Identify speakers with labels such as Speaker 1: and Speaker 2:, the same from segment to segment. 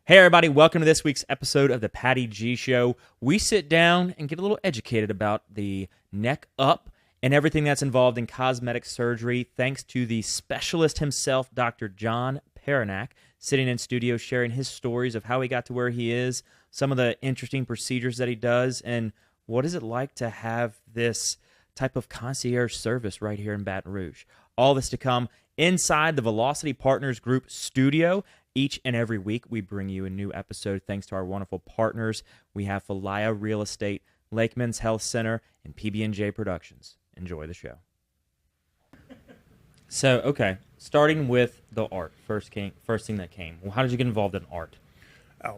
Speaker 1: Hey, everybody, welcome to this week's episode of the Patty G Show. We sit down and get a little educated about the neck up and everything that's involved in cosmetic surgery, thanks to the specialist himself, Dr. John Perenack, sitting in studio sharing his stories of how he got to where he is, some of the interesting procedures that he does, and what is it like to have this type of concierge service right here in Baton Rouge. All this to come inside the Velocity Partners Group studio. Each and every week, we bring you a new episode thanks to our wonderful partners. We have Falaya Real Estate, Lakeman's Health Center, and PB&J Productions. Enjoy the show. So, okay, starting with the art, first thing that came. Well, how did you get involved in art?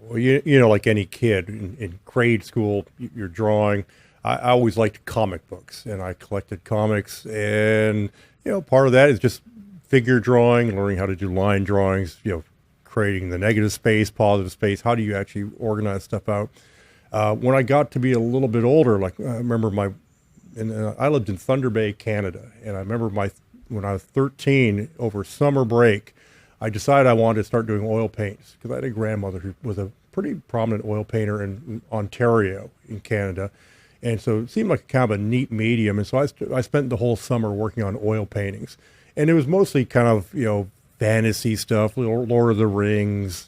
Speaker 2: Well, you know, like any kid in grade school, you're drawing. I always liked comic books, and I collected comics. And, you know, part of that is just figure drawing, learning how to do line drawings, you know, creating the negative space, positive space. How do you actually organize stuff out? When I got to be a little bit older, like I remember I lived in Thunder Bay, Canada, and I remember when I was 13, over summer break, I decided I wanted to start doing oil paints because I had a grandmother who was a pretty prominent oil painter in Ontario, in Canada, and so it seemed like kind of a neat medium. And so I spent the whole summer working on oil paintings, and it was mostly kind of, you know, fantasy stuff, Lord of the Rings,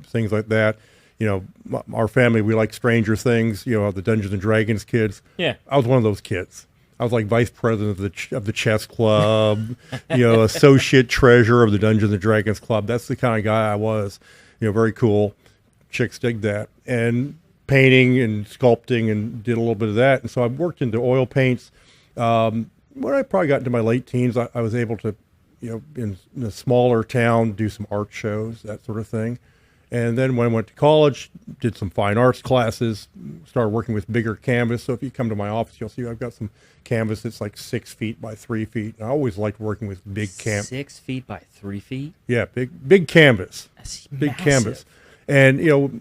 Speaker 2: things like that. You know, our family, we like Stranger Things, you know, the Dungeons and Dragons kids.
Speaker 1: Yeah.
Speaker 2: I was one of those kids. I was like vice president of the chess club, you know, associate treasurer of the Dungeons and Dragons club. That's the kind of guy I was, you know, very cool. Chicks dig that. And painting and sculpting, and did a little bit of that. And so I worked into oil paints. When I probably got into my late teens, I was able to, you know, in a smaller town, do some art shows, that sort of thing. And then when I went to college, did some fine arts classes, started working with bigger canvas. So if you come to my office, you'll see I've got some canvas that's like 6 feet by 3 feet. And I always liked working with big canvas.
Speaker 1: 6 feet by 3 feet?
Speaker 2: Yeah, big canvas.
Speaker 1: That's
Speaker 2: big
Speaker 1: massive.
Speaker 2: Canvas. And, you know,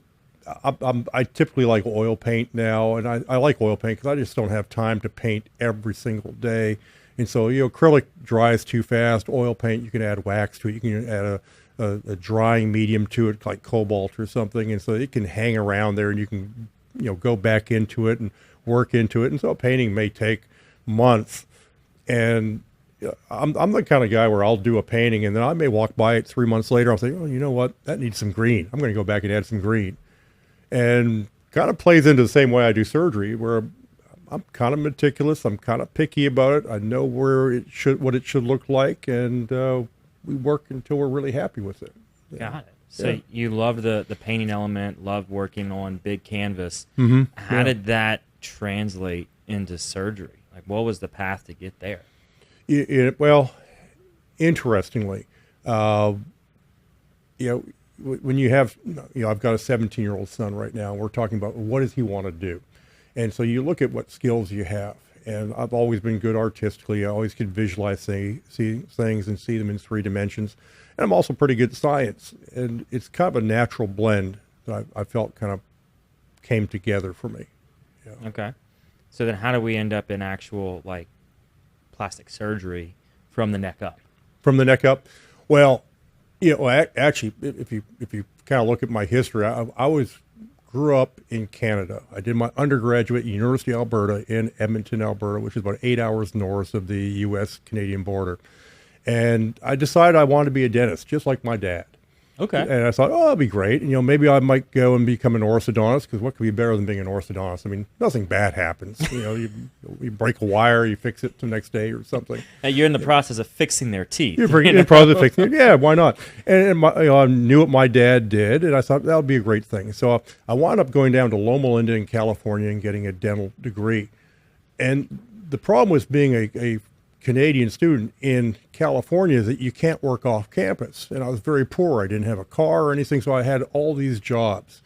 Speaker 2: I typically like oil paint now, and I like oil paint because I just don't have time to paint every single day. And so, you know, acrylic dries too fast. Oil paint, you can add wax to it. You can add a drying medium to it, like cobalt or something. And so it can hang around there, and you can, you know, go back into it and work into it. And so painting may take months. And I'm the kind of guy where I'll do a painting, and then I may walk by it 3 months later. I'll say, oh, you know what? That needs some green. I'm going to go back and add some green. And kind of plays into the same way I do surgery, where I'm kind of meticulous. I'm kind of picky about it. I know what it should look like, and we work until we're really happy with it. Yeah.
Speaker 1: Got it. So you loved the painting element, loved working on big canvas.
Speaker 2: Mm-hmm.
Speaker 1: How did that translate into surgery? Like, what was the path to get there?
Speaker 2: Well, interestingly, you know, when you have, you know, I've got a 17-year-old son right now, and we're talking about what does he want to do? And so you look at what skills you have. And I've always been good artistically. I always could visualize see things and see them in 3 dimensions. And I'm also pretty good at science. And it's kind of a natural blend that I felt kind of came together for me. Yeah.
Speaker 1: Okay. So then how do we end up in actual, like, plastic surgery from the neck up?
Speaker 2: From the neck up? Well, you know, actually, if you kind of look at my history, I grew up in Canada. I did my undergraduate at University of Alberta in Edmonton, Alberta, which is about 8 hours north of the U.S.-Canadian border. And I decided I wanted to be a dentist, just like my dad.
Speaker 1: Okay.
Speaker 2: And I thought, oh, that'd be great. And, you know, maybe I might go and become an orthodontist, because what could be better than being an orthodontist? I mean, nothing bad happens. You know, you break a wire, you fix it the next day or something.
Speaker 1: You're in the process of fixing their teeth.
Speaker 2: You're in the process of fixing it. Yeah, why not? And you know, I knew what my dad did, and I thought that would be a great thing. So I wound up going down to Loma Linda in California and getting a dental degree. And the problem with being a Canadian student in California is that you can't work off campus. And I was very poor. I didn't have a car or anything, so I had all these jobs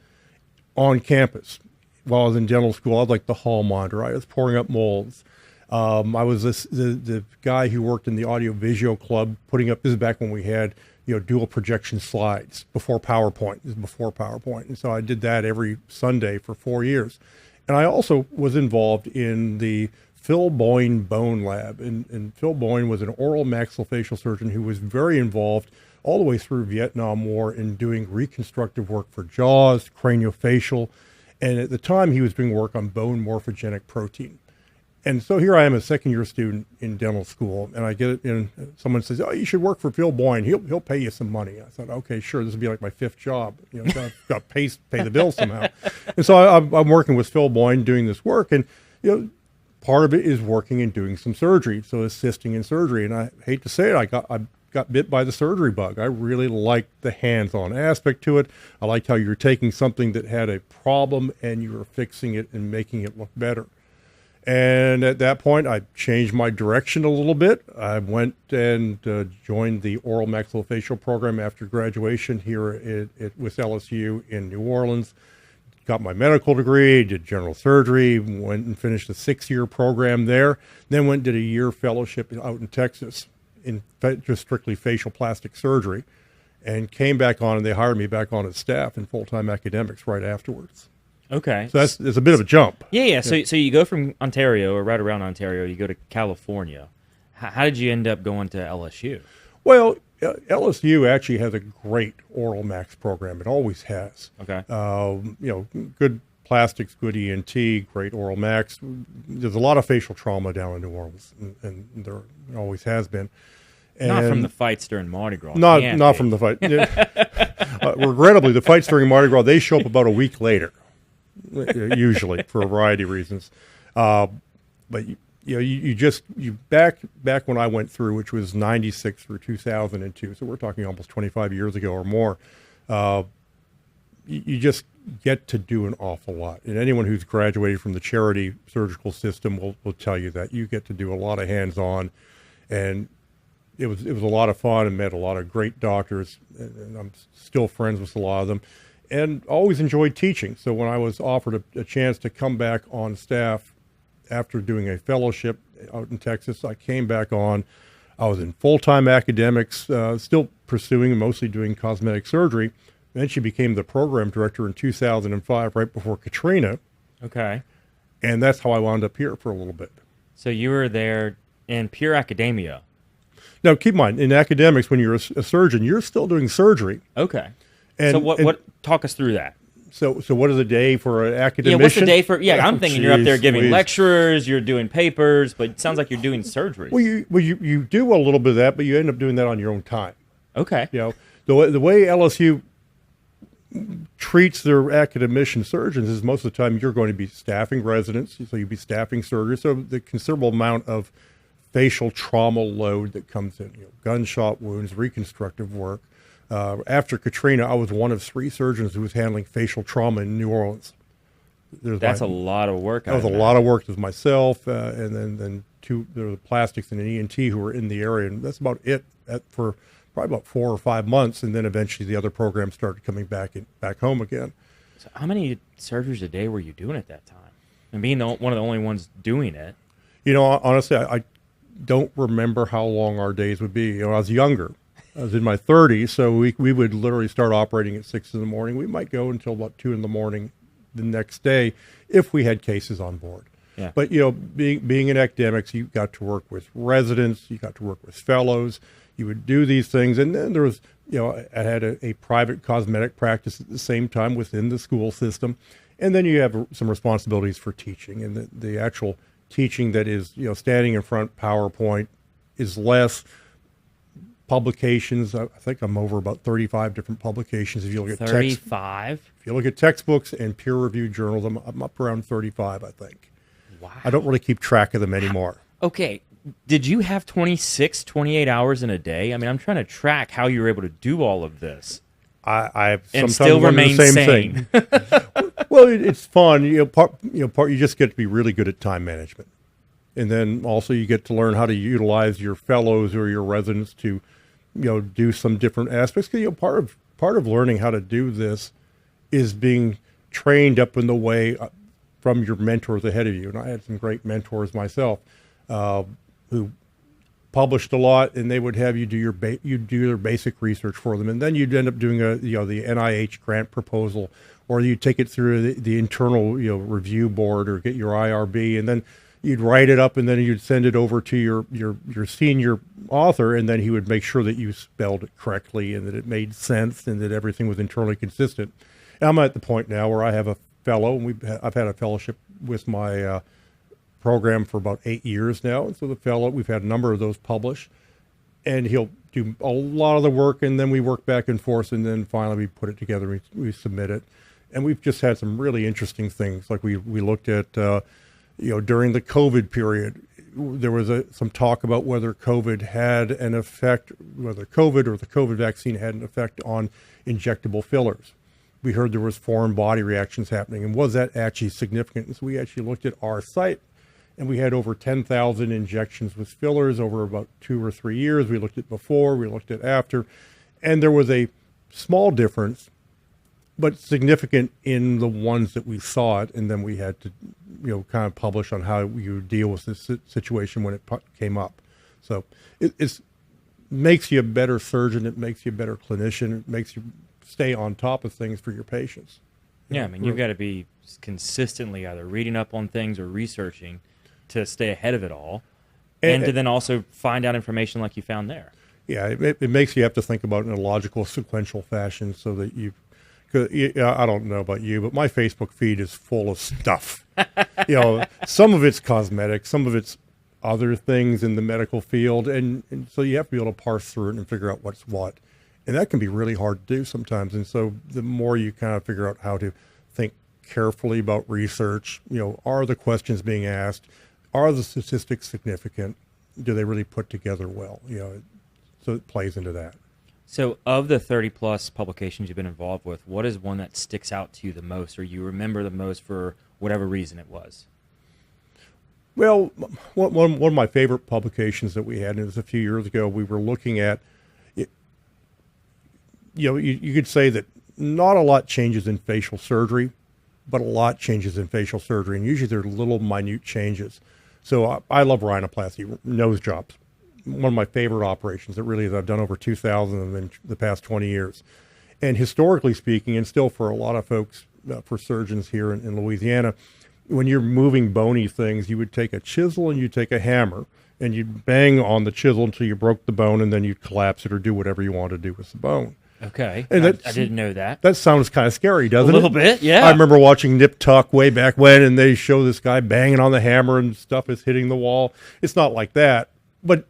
Speaker 2: on campus. While I was in dental school, I was like the hall monitor. I was pouring up molds. I was the guy who worked in the audio-visual club, putting up, this is back when we had, you know, dual projection slides before PowerPoint. This is before PowerPoint. And so I did that every Sunday for 4 years. And I also was involved in the Phil Boyne Bone Lab. And Phil Boyne was an oral maxillofacial surgeon who was very involved all the way through Vietnam War in doing reconstructive work for jaws, craniofacial, and at the time he was doing work on bone morphogenic protein. And so here I am, a second-year student in dental school, and I get it, and someone says, "Oh, you should work for Phil Boyne. He'll pay you some money." I thought, "Okay, sure. This will be like my fifth job. Got to pay the bills somehow." And so I'm working with Phil Boyne doing this work, and part of it is working and doing some surgery, so assisting in surgery. And I hate to say it, I got bit by the surgery bug. I really liked the hands-on aspect to it. I liked how you were taking something that had a problem and you were fixing it and making it look better. And at that point, I changed my direction a little bit. I went and joined the oral maxillofacial program after graduation here with LSU in New Orleans. Got my medical degree, did general surgery, went and finished a 6-year program there. Then went and did a year fellowship out in Texas in just strictly facial plastic surgery, and came back on, and they hired me back on as staff in full-time academics right afterwards.
Speaker 1: Okay.
Speaker 2: So it's a bit of a jump.
Speaker 1: Yeah. So you go from Ontario, or right around Ontario, you go to California. How did you end up going to LSU?
Speaker 2: Well, LSU actually has a great oral max program. It always has.
Speaker 1: Okay.
Speaker 2: Good plastics, good ENT, great oral max. There's a lot of facial trauma down in New Orleans, and there always has been. And
Speaker 1: not from the fights during Mardi Gras.
Speaker 2: Not from the fight. Regrettably, the fights during Mardi Gras, they show up about a week later, usually for a variety of reasons. But back when I went through, which was 96 through 2002, so we're talking almost 25 years ago or more, you just get to do an awful lot. And anyone who's graduated from the charity surgical system will tell you that you get to do a lot of hands-on, and it was a lot of fun, and met a lot of great doctors, and I'm still friends with a lot of them, and always enjoyed teaching. So when I was offered a chance to come back on staff after doing a fellowship out in Texas, I came back on. I was in full-time academics, still pursuing and mostly doing cosmetic surgery. Then she became the program director in 2005, right before Katrina.
Speaker 1: Okay.
Speaker 2: And that's how I wound up here for a little bit.
Speaker 1: So you were there in pure academia.
Speaker 2: Now, keep in mind, in academics, when you're a surgeon, you're still doing surgery.
Speaker 1: Okay. And so what talk us through that?
Speaker 2: So what is a day for an academician?
Speaker 1: Yeah, what's the day for? Yeah, I'm thinking you're up there giving lectures, you're doing papers, but it sounds like you're doing surgery.
Speaker 2: Well, you do a little bit of that, but you end up doing that on your own time.
Speaker 1: Okay.
Speaker 2: The way LSU treats their academician surgeons is most of the time you're going to be staffing residents, so you'll be staffing surgeons. So the considerable amount of facial trauma load that comes in, gunshot wounds, reconstructive work. After Katrina, I was one of 3 surgeons who was handling facial trauma in New Orleans.
Speaker 1: That's a lot of work.
Speaker 2: That was a lot of work with myself, and then there were the plastics and an ENT who were in the area, and that's about it for probably about 4 or 5 months, and then eventually the other programs started coming back home again.
Speaker 1: So how many surgeries a day were you doing at that time? And being one of the only ones doing it.
Speaker 2: Honestly, I don't remember how long our days would be. I was younger. I was in my 30s, so we would literally start operating at 6 in the morning. We might go until about 2 in the morning the next day if we had cases on board.
Speaker 1: Yeah.
Speaker 2: But, being in academics, you got to work with residents, you got to work with fellows, you would do these things. And then there was, I had a private cosmetic practice at the same time within the school system. And then you have some responsibilities for teaching, and the actual teaching that is, standing in front PowerPoint is less. Publications, I think I'm over about 35 different publications. If you look at
Speaker 1: 35,
Speaker 2: if you look at textbooks and peer-reviewed journals, I'm up around 35, I think.
Speaker 1: Wow.
Speaker 2: I don't really keep track of them anymore.
Speaker 1: Okay. Did you have 26, 28 hours in a day? I mean, I'm trying to track how you were able to do all of this.
Speaker 2: I
Speaker 1: and
Speaker 2: sometimes
Speaker 1: still
Speaker 2: wonder
Speaker 1: remain
Speaker 2: the same
Speaker 1: sane.
Speaker 2: thing. Well, it's fun. You just get to be really good at time management, and then also you get to learn how to utilize your fellows or your residents to, do some different aspects. Because part of learning how to do this is being trained up in the way from your mentors ahead of you. And I had some great mentors myself who published a lot, and they would have you do their basic research for them, and then you'd end up doing the NIH grant proposal, or you take it through the internal review board or get your IRB, and then you'd write it up, and then you'd send it over to your senior author, and then he would make sure that you spelled it correctly and that it made sense and that everything was internally consistent. And I'm at the point now where I have a fellow, and I've had a fellowship with my program for about 8 years now. And so the fellow, we've had a number of those published, and he'll do a lot of the work, and then we work back and forth, and then finally we put it together, we submit it. And we've just had some really interesting things. Like we looked at, during the COVID period, there was some talk about whether COVID had an effect, whether COVID or the COVID vaccine had an effect on injectable fillers. We heard there was foreign body reactions happening, and was that actually significant? And so we actually looked at our site, and we had over 10,000 injections with fillers over about 2 or 3 years. We looked at before, we looked at after, and there was a small difference, but significant in the ones that we saw it, and then we had to, kind of publish on how you deal with this situation when it came up. So it makes you a better surgeon. It makes you a better clinician. It makes you stay on top of things for your patients.
Speaker 1: Yeah, I mean, you've got to be consistently either reading up on things or researching to stay ahead of it all, and to then also find out information like you found there.
Speaker 2: Yeah, it makes you have to think about it in a logical, sequential fashion so that I don't know about you, but my Facebook feed is full of stuff. Some of it's cosmetic, some of it's other things in the medical field, and so you have to be able to parse through it and figure out what's what. And that can be really hard to do sometimes. And so the more you kind of figure out how to think carefully about research, are the questions being asked, are the statistics significant? Do they really put together well? So it plays into that.
Speaker 1: So of the 30-plus publications you've been involved with, what is one that sticks out to you the most, or you remember the most for whatever reason it was?
Speaker 2: Well, one of my favorite publications that we had, and it was a few years ago, we were looking at, you could say that not a lot changes in facial surgery, but a lot changes in facial surgery, and usually they're little minute changes. So I love rhinoplasty, nose jobs. One of my favorite operations that I've done over 2,000 of them in the past 20 years. And historically speaking, and still for a lot of folks, for surgeons here in Louisiana, when you're moving bony things, you would take a chisel and you'd take a hammer and you'd bang on the chisel until you broke the bone, and then you'd collapse it or do whatever you want to do with the bone.
Speaker 1: Okay. And I didn't know that.
Speaker 2: That sounds kind of scary, doesn't it?
Speaker 1: A little bit, yeah.
Speaker 2: I remember watching Nip Tuck way back when, and they show this guy banging on the hammer and stuff is hitting the wall. It's not like that, but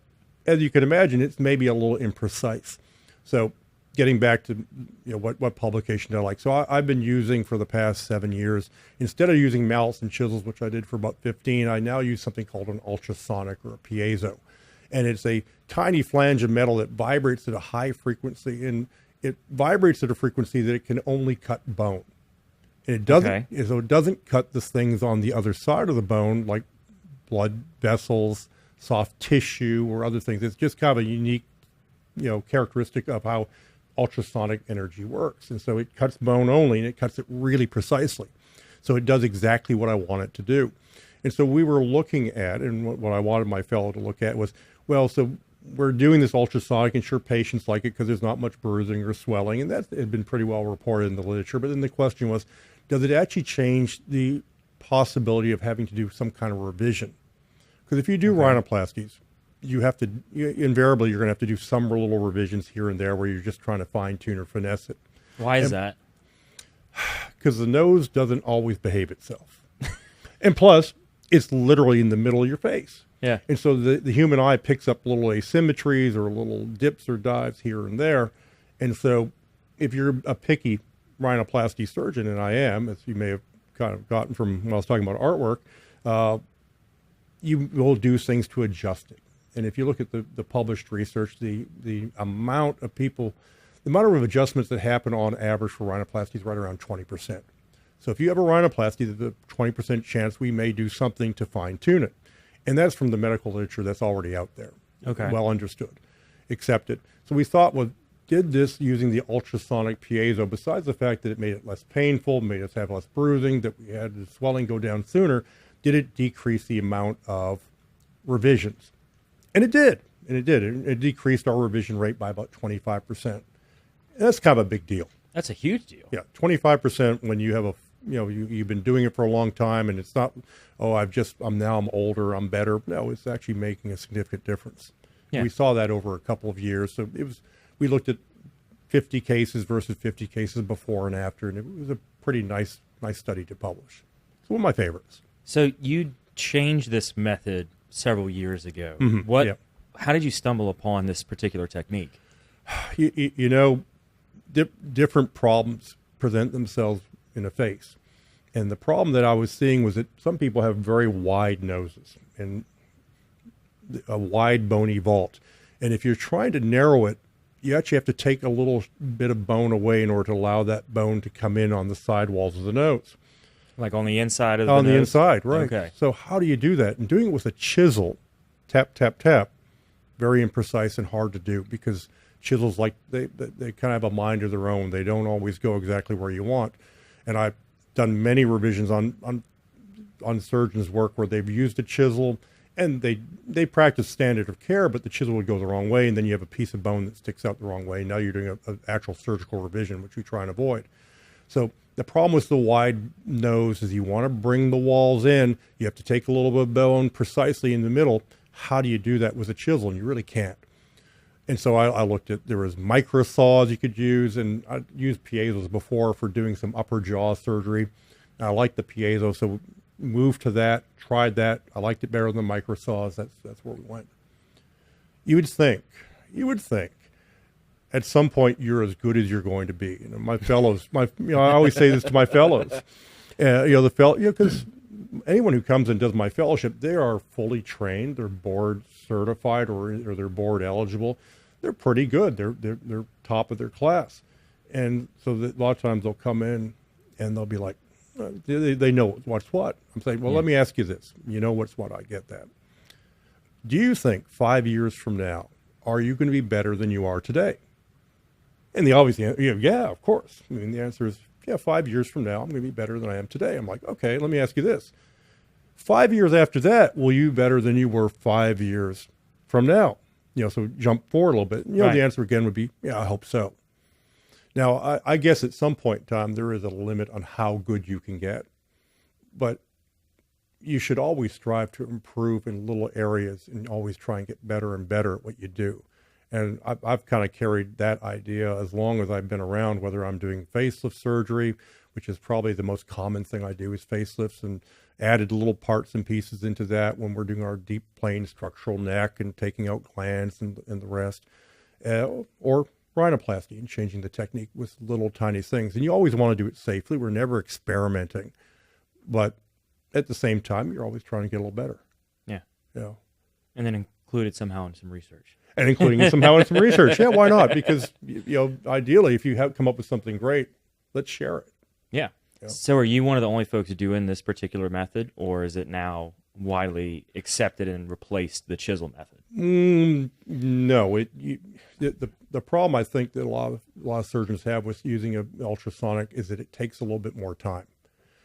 Speaker 2: as you can imagine, it's maybe a little imprecise. So getting back to what publication I like. So I've been using for the past 7 years, instead of using mallets and chisels, which I did for about 15, I now use something called an ultrasonic or a piezo. And it's a tiny flange of metal that vibrates at a high frequency, and it vibrates at a frequency that it can only cut bone. And it doesn't, so it doesn't cut the things on the other side of the bone, like blood vessels, soft tissue, or other things. It's just kind of a unique, characteristic of how ultrasonic energy works. And so it cuts bone only, and it cuts it really precisely. So it does exactly what I want it to do. And so we were looking at, and what I wanted my fellow to look at was, so we're doing this ultrasonic, and sure, patients like it because there's not much bruising or swelling, and that had been pretty well reported in the literature. But then the question was, does it actually change the possibility of having to do some kind of revision? Because if you do rhinoplasties, invariably you're going to have to do some little revisions here and there where you're just trying to fine tune or finesse it.
Speaker 1: Why is that?
Speaker 2: Because the nose doesn't always behave itself. And plus, it's literally in the middle of your face.
Speaker 1: Yeah.
Speaker 2: And so the human eye picks up little asymmetries or little dips or dives here and there. And so if you're a picky rhinoplasty surgeon, and I am, as you may have kind of gotten from when I was talking about artwork, you will do things to adjust it. And if you look at the published research, the amount of people, the amount of adjustments that happen on average for rhinoplasty is right around 20%. So if you have a rhinoplasty, there's a 20% chance we may do something to fine tune it. And that's from the medical literature that's already out there.
Speaker 1: Okay.
Speaker 2: Well understood, accepted. So we thought, did this using the ultrasonic piezo, besides the fact that it made it less painful, made us have less bruising, that we had the swelling go down sooner, did it decrease the amount of revisions? And it did. It decreased our revision rate by about 25%. And that's kind of a big deal.
Speaker 1: That's a huge deal.
Speaker 2: Yeah, 25% when you have a you've been doing it for a long time, and it's not, oh, I'm older, I'm better. No, it's actually making a significant difference.
Speaker 1: Yeah.
Speaker 2: We saw that over a couple of years. So we looked at 50 cases versus 50 cases before and after, and it was a pretty nice study to publish. It's one of my favorites.
Speaker 1: So you changed this method several years ago.
Speaker 2: Mm-hmm.
Speaker 1: What?
Speaker 2: Yeah.
Speaker 1: How did you stumble upon this particular technique?
Speaker 2: Different problems present themselves in a face. And the problem that I was seeing was that some people have very wide noses and a wide bony vault. And if you're trying to narrow it, you actually have to take a little bit of bone away in order to allow that bone to come in on the side walls of the nose.
Speaker 1: Like on the inside of the
Speaker 2: On
Speaker 1: nose?
Speaker 2: the inside, right.
Speaker 1: Okay.
Speaker 2: So how do you do that? And doing it with a chisel, tap, tap, tap, very imprecise and hard to do because chisels, like they kind of have a mind of their own. They don't always go exactly where you want. And I've done many revisions on surgeons' work where they've used a chisel and they practice standard of care, but the chisel would go the wrong way, and then you have a piece of bone that sticks out the wrong way. Now you're doing an actual surgical revision, which we try and avoid. So the problem with the wide nose is you want to bring the walls in. You have to take a little bit of bone precisely in the middle. How do you do that with a chisel? And you really can't. And so I looked at, there was micro saws you could use, and I used piezos before for doing some upper jaw surgery. And I liked the piezo, so moved to that, tried that. I liked it better than the micro saws. That's where we went. You would think at some point you're as good as you're going to be. My fellows, I always say this to my fellows, because anyone who comes and does my fellowship, they are fully trained. They're board certified or they're board eligible. They're pretty good. They're top of their class. And so a lot of times they'll come in and they'll be like, they know what's what. I'm saying, well, Let me ask you this. You know what's what, I get that. Do you think 5 years from now, are you going to be better than you are today? And the obvious answer, yeah, of course. I mean, the answer is, 5 years from now, I'm going to be better than I am today. I'm like, okay, let me ask you this. 5 years after that, will you be better than you were 5 years from now? So jump forward a little bit.
Speaker 1: Right.
Speaker 2: The answer again would be, I hope so. Now, I guess at some point in time, there is a limit on how good you can get. But you should always strive to improve in little areas and always try and get better and better at what you do. And I've kind of carried that idea as long as I've been around, whether I'm doing facelift surgery, which is probably the most common thing I do is facelifts, and added little parts and pieces into that when we're doing our deep plane structural neck and taking out glands and the rest, or rhinoplasty and changing the technique with little tiny things. And you always want to do it safely. We're never experimenting, but at the same time, you're always trying to get a little better.
Speaker 1: Yeah.
Speaker 2: Yeah.
Speaker 1: And then included somehow in some research.
Speaker 2: And including somehow in some research. Yeah, why not? Because, ideally, if you have come up with something great, let's share it.
Speaker 1: Yeah. So are you one of the only folks doing this particular method, or is it now widely accepted and replaced the chisel method?
Speaker 2: No. The problem I think that a lot of surgeons have with using an ultrasonic is that it takes a little bit more time.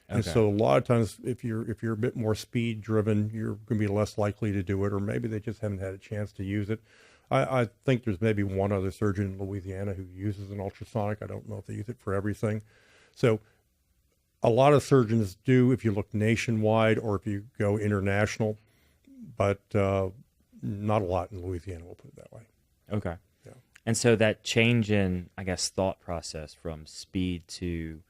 Speaker 2: And so a lot of times, if you're a bit more speed driven, you're going to be less likely to do it, or maybe they just haven't had a chance to use it. I think there's maybe one other surgeon in Louisiana who uses an ultrasonic. I don't know if they use it for everything. So a lot of surgeons do if you look nationwide or if you go international, but not a lot in Louisiana, we'll put it that way.
Speaker 1: Okay.
Speaker 2: Yeah.
Speaker 1: And so that change in, I guess, thought process from speed to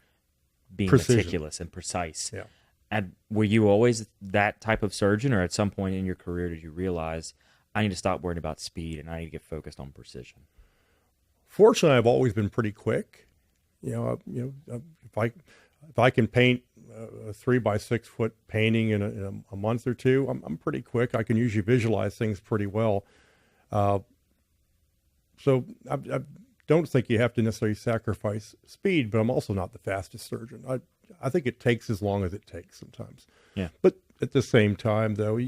Speaker 1: being
Speaker 2: precision,
Speaker 1: meticulous and precise.
Speaker 2: Yeah.
Speaker 1: And were you always that type of surgeon, or at some point in your career did you realize I need to stop worrying about speed and I need to get focused on precision?
Speaker 2: Fortunately, I've always been pretty quick. If I can paint a 3x6 foot painting in a month or two, I'm pretty quick. I can usually visualize things pretty well. So I don't think you have to necessarily sacrifice speed, but I'm also not the fastest surgeon. I think it takes as long as it takes sometimes.
Speaker 1: Yeah.
Speaker 2: But at the same time, though,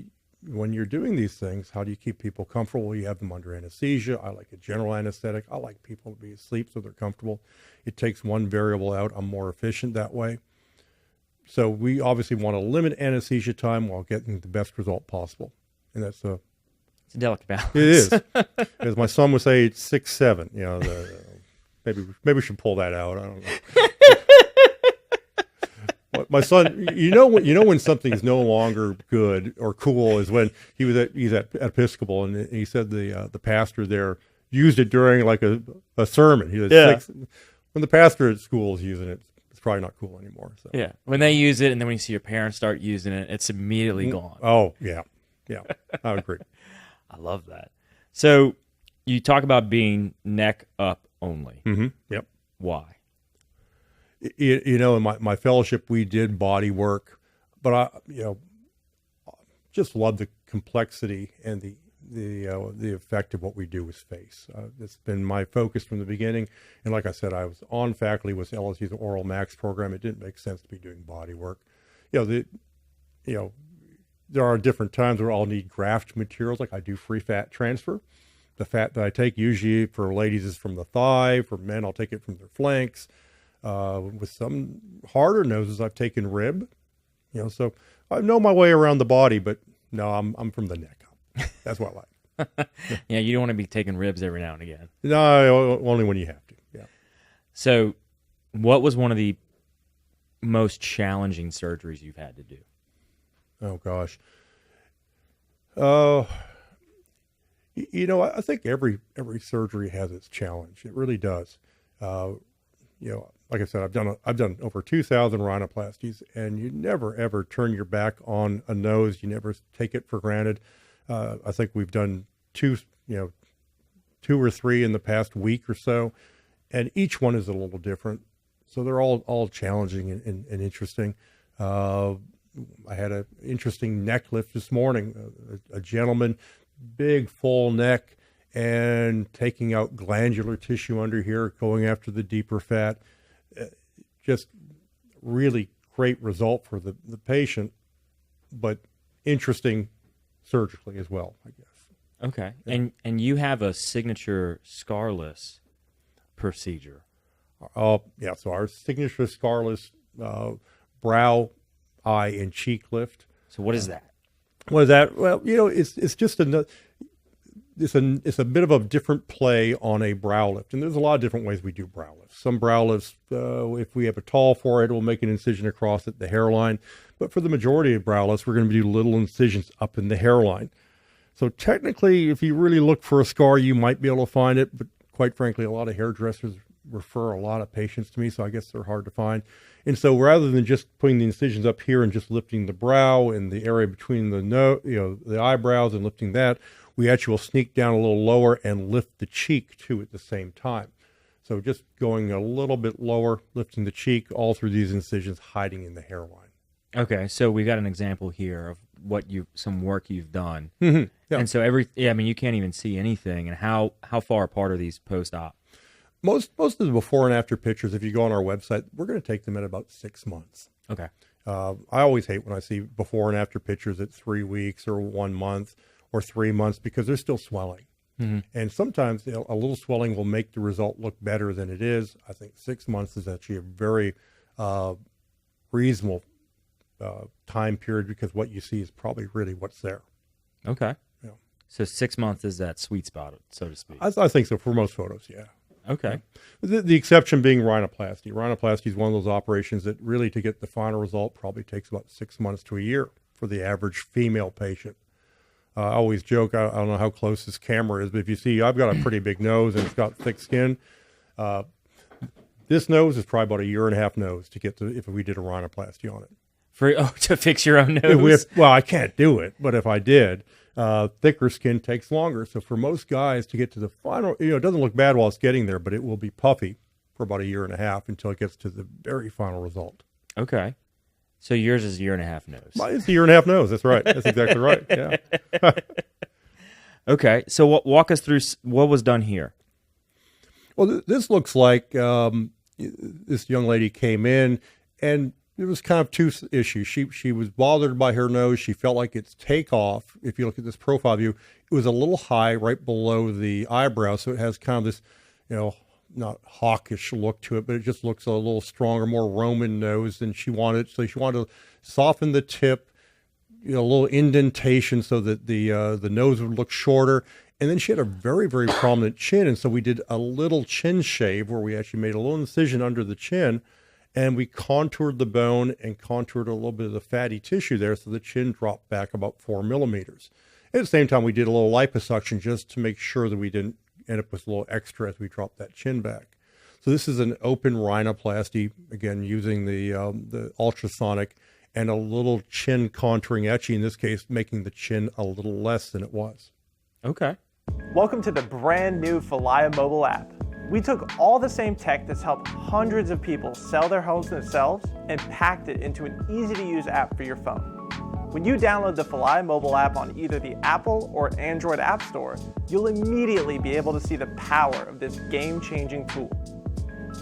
Speaker 2: when you're doing these things, how do you keep people comfortable? You have them under anesthesia. I like a general anesthetic. I like people to be asleep so they're comfortable. It takes one variable out. I'm more efficient that way. So we obviously want to limit anesthesia time while getting the best result possible. And that's
Speaker 1: it's a delicate balance.
Speaker 2: It is. As my son would say, it's 6-7. Maybe we should pull that out. I don't know. My son, when something's no longer good or cool is when he's at Episcopal, and he said the pastor there used it during like a sermon. He said when the pastor at school is using it, it's probably not cool anymore. So.
Speaker 1: Yeah, when they use it, and then when you see your parents start using it, it's immediately gone.
Speaker 2: Oh yeah, I agree.
Speaker 1: I love that. So you talk about being neck up only.
Speaker 2: Mm-hmm. Yep.
Speaker 1: Why?
Speaker 2: In my fellowship, we did body work, but I just love the complexity and the effect of what we do with face. It's been my focus from the beginning. And like I said, I was on faculty with LSU's Oral Max program. It didn't make sense to be doing body work. There are different times where I'll need graft materials, like I do free fat transfer. The fat that I take usually for ladies is from the thigh. For men, I'll take it from their flanks. With some harder noses, I've taken rib. So I know my way around the body, but no, I'm from the neck up. That's what I like.
Speaker 1: Yeah, you don't want to be taking ribs every now and again.
Speaker 2: No, only when you have to. Yeah.
Speaker 1: So, what was one of the most challenging surgeries you've had to do?
Speaker 2: Oh gosh. I think every surgery has its challenge. It really does. Like I said, I've done over 2,000 rhinoplasties, and you never ever turn your back on a nose. You never take it for granted. I think we've done two or three in the past week or so, and each one is a little different. So they're all challenging and interesting. I had an interesting neck lift this morning. A gentleman, big full neck, and taking out glandular tissue under here, going after the deeper fat. Just really great result for the patient, but interesting surgically as well, I guess.
Speaker 1: Okay.
Speaker 2: Yeah.
Speaker 1: And you have a signature scarless procedure.
Speaker 2: Yeah. So our signature scarless brow, eye, and cheek lift.
Speaker 1: So what is that?
Speaker 2: What is that? Well, it's just it's a bit of a different play on a brow lift, and there's a lot of different ways we do brow lifts. Some brow lifts, if we have a tall forehead, we'll make an incision across at the hairline. But for the majority of brow lifts, we're going to do little incisions up in the hairline. So technically, if you really look for a scar, you might be able to find it. But quite frankly, a lot of hairdressers refer a lot of patients to me, so I guess they're hard to find. And so rather than just putting the incisions up here and just lifting the brow and the area between the eyebrows and lifting that, we actually will sneak down a little lower and lift the cheek too at the same time. So just going a little bit lower, lifting the cheek all through these incisions, hiding in the hairline.
Speaker 1: Okay, so we got an example here of some work you've done.
Speaker 2: Mm-hmm. Yeah.
Speaker 1: And so you can't even see anything. And how far apart are these post-op?
Speaker 2: Most of the before and after pictures, if you go on our website, we're going to take them at about 6 months.
Speaker 1: Okay.
Speaker 2: I always hate when I see before and after pictures at 3 weeks or 1 month or 3 months because they're still swelling.
Speaker 1: Mm-hmm.
Speaker 2: And sometimes a little swelling will make the result look better than it is. I think 6 months is actually a very reasonable time period because what you see is probably really what's there.
Speaker 1: Okay.
Speaker 2: Yeah.
Speaker 1: So 6 months is that sweet spot, so to speak.
Speaker 2: I think so for most photos, yeah.
Speaker 1: Okay.
Speaker 2: The exception being rhinoplasty. Rhinoplasty is one of those operations that really, to get the final result, probably takes about 6 months to a year for the average female patient. I always joke, I don't know how close this camera is, but if you see, I've got a pretty big nose and it's got thick skin. This nose is probably about 1.5 years nose to get to if we did a rhinoplasty on it.
Speaker 1: To fix your own nose?
Speaker 2: Well, I can't do it, but if I did, thicker skin takes longer. So for most guys to get to the final, it doesn't look bad while it's getting there, but it will be puffy for about 1.5 years until it gets to the very final result.
Speaker 1: Okay. So yours is 1.5 years nose.
Speaker 2: It's 1.5 years nose. That's right. That's exactly right. Yeah.
Speaker 1: Okay. So walk us through what was done here.
Speaker 2: Well, this looks like this young lady came in, and there was kind of two issues. She was bothered by her nose. She felt like its takeoff, if you look at this profile view, it was a little high right below the eyebrow. So it has kind of this, not hawkish look to it, but it just looks a little stronger, more Roman nose than she wanted. So she wanted to soften the tip, a little indentation so that the nose would look shorter. And then she had a very, very prominent chin. And so we did a little chin shave where we actually made a little incision under the chin and we contoured the bone and contoured a little bit of the fatty tissue there, so the chin dropped back about 4 millimeters. At the same time, we did a little liposuction just to make sure that we didn't end up with a little extra as we dropped that chin back. So this is an open rhinoplasty, again, using the ultrasonic and a little chin contouring etching, in this case, making the chin a little less than it was.
Speaker 1: Okay.
Speaker 3: Welcome to the brand new Falia mobile app. We took all the same tech that's helped hundreds of people sell their homes themselves and packed it into an easy-to-use app for your phone. When you download the Falia mobile app on either the Apple or Android App Store, you'll immediately be able to see the power of this game-changing tool.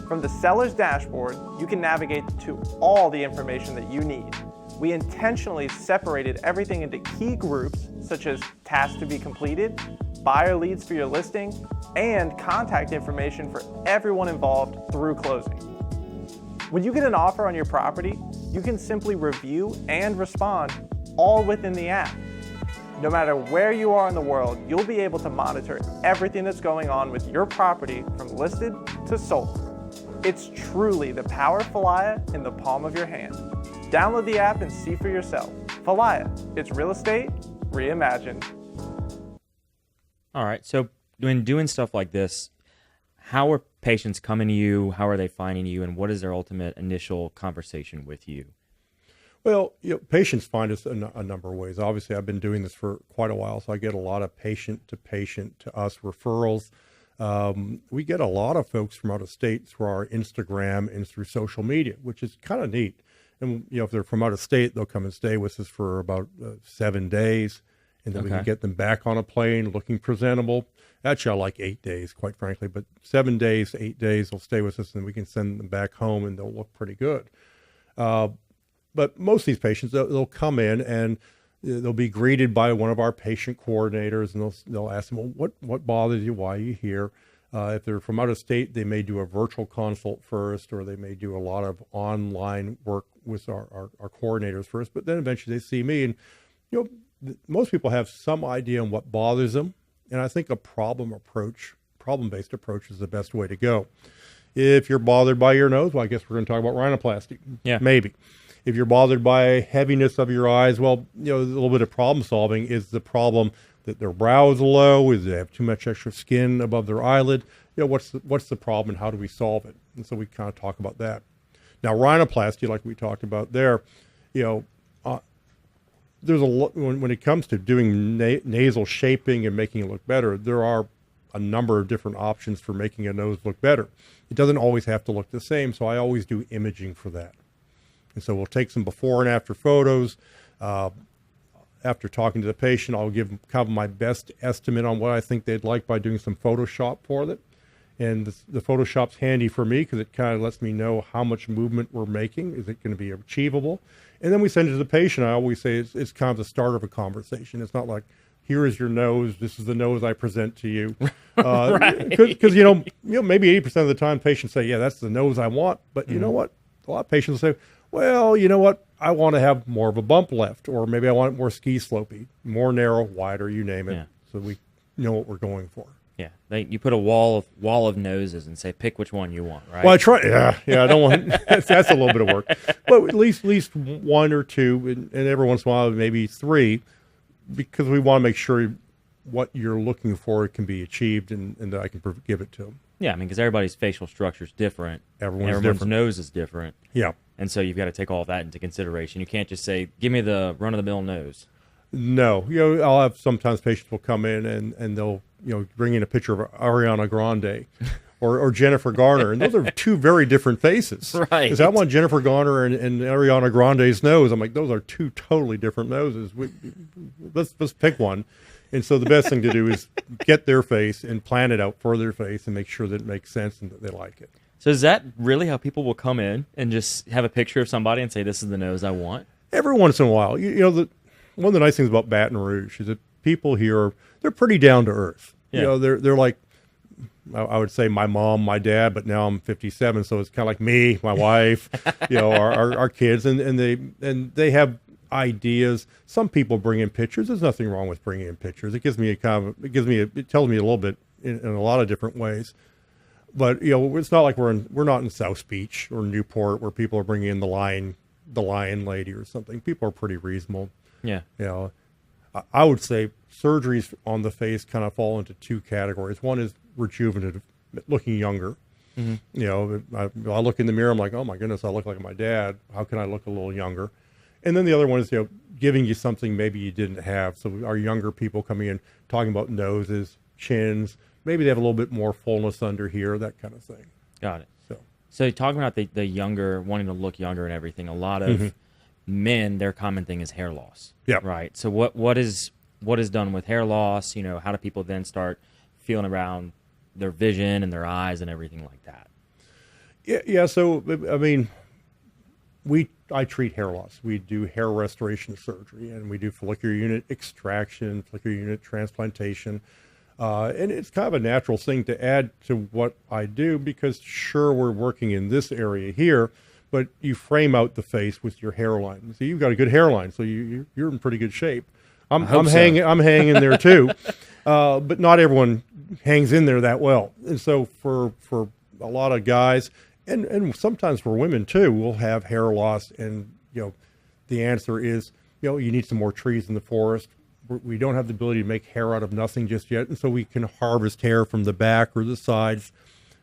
Speaker 3: From the seller's dashboard, you can navigate to all the information that you need. We intentionally separated everything into key groups, such as tasks to be completed, buyer leads for your listing, and contact information for everyone involved through closing. When you get an offer on your property, you can simply review and respond all within the app. No matter where you are in the world, you'll be able to monitor everything that's going on with your property from listed to sold. It's truly the power of Falia in the palm of your hand. Download the app and see for yourself. Falia, it's real estate reimagined.
Speaker 1: All right. So when doing stuff like this, how are patients coming to you? How are they finding you? And what is their ultimate initial conversation with you?
Speaker 2: Well, patients find us a number of ways. Obviously, I've been doing this for quite a while, so I get a lot of patient to us referrals. We get a lot of folks from out of state through our Instagram and through social media, which is kind of neat. And, if they're from out of state, they'll come and stay with us for about 7 days. And then we can get them back on a plane looking presentable. Actually, I like 8 days, quite frankly, but 7 days, 8 days, they'll stay with us and we can send them back home and they'll look pretty good. But most of these patients, they'll come in and they'll be greeted by one of our patient coordinators, and they'll ask them, well, what bothers you? Why are you here? If they're from out of state, they may do a virtual consult first, or they may do a lot of online work with our coordinators first, but then eventually they see me. And, most people have some idea on what bothers them, and I think a problem-based approach is the best way to go. If you're bothered by your nose, well, I guess we're going to talk about rhinoplasty.
Speaker 1: Yeah.
Speaker 2: Maybe. If you're bothered by heaviness of your eyes, well, a little bit of problem solving. Is the problem that their brow is low? Is they have too much extra skin above their eyelid? What's the problem and how do we solve it? And so we kind of talk about that. Now, rhinoplasty, like we talked about there, there's a lot when it comes to doing nasal shaping and making it look better. There are a number of different options for making a nose look better. It doesn't always have to look the same, so I always do imaging for that. And so we'll take some before and after photos. After talking to the patient, I'll give kind of my best estimate on what I think they'd like by doing some Photoshop for it. And the Photoshop's handy for me because it kind of lets me know how much movement we're making. Is it going to be achievable? And then we send it to the patient. I always say it's kind of the start of a conversation. It's not like, here is your nose. This is the nose I present to you.
Speaker 1: Right.
Speaker 2: Because, maybe 80% of the time patients say, yeah, that's the nose I want. But you know what? A lot of patients say, well, you know what? I want to have more of a bump left, or maybe I want it more ski slopey, more narrow, wider, you name it. Yeah. So we know what we're going for.
Speaker 1: Yeah, you put a wall of noses and say, pick which one you want, right?
Speaker 2: Well, I try. Yeah. I don't want. That's a little bit of work, but at least one or two, and every once in a while maybe 3, because we want to make sure what you're looking for can be achieved, and that I can give it to them.
Speaker 1: Yeah, because everybody's facial structure is different.
Speaker 2: Everyone's
Speaker 1: different. Nose is different.
Speaker 2: Yeah,
Speaker 1: and so you've got to take all that into consideration. You can't just say, give me the run-of-the-mill nose.
Speaker 2: No, I'll have sometimes patients will come in and they'll bring in a picture of Ariana Grande or Jennifer Garner, and those are 2 very different faces.
Speaker 1: Right.
Speaker 2: Because I want Jennifer Garner and Ariana Grande's nose. I'm like, those are 2 totally different noses. Let's pick one. And so the best thing to do is get their face and plan it out for their face and make sure that it makes sense and that they like it.
Speaker 1: So is that really how people will come in and just have a picture of somebody and say, this is the nose I want?
Speaker 2: Every once in a while. One of the nice things about Baton Rouge is that people here, they're pretty down to earth.
Speaker 1: Yeah.
Speaker 2: They're like, I would say my mom, my dad, but now I'm 57, so it's kind of like me, my wife, our kids, and they have ideas. Some people bring in pictures. There's nothing wrong with bringing in pictures. It tells me a little bit in a lot of different ways. But it's not like we're not in South Beach or Newport where people are bringing in the lion lady or something. People are pretty reasonable.
Speaker 1: Yeah.
Speaker 2: I would say surgeries on the face kind of fall into two categories. One is rejuvenative, looking younger. Mm-hmm. I look in the mirror, I'm like, oh my goodness, I look like my dad. How can I look a little younger? And then the other one is, giving you something maybe you didn't have. So our younger people coming in, talking about noses, chins, maybe they have a little bit more fullness under here, that kind of thing.
Speaker 1: Got it. So talking about the younger, wanting to look younger and everything, a lot of
Speaker 2: Mm-hmm.
Speaker 1: men, their common thing is hair loss.
Speaker 2: Yeah.
Speaker 1: Right. So what is done with hair loss? How do people then start feeling around their vision and their eyes and everything like that?
Speaker 2: Yeah. So, I mean, I treat hair loss. We do hair restoration surgery, and we do follicular unit extraction, follicular unit transplantation. And it's kind of a natural thing to add to what I do because, sure, we're working in this area here, but you frame out the face with your hairline. So you've got a good hairline, so you're in pretty good shape. I'm hanging there too, but not everyone hangs in there that well. And so for a lot of guys, and sometimes for women too, we'll have hair loss, and the answer is you need some more trees in the forest. We don't have the ability to make hair out of nothing just yet, and so we can harvest hair from the back or the sides.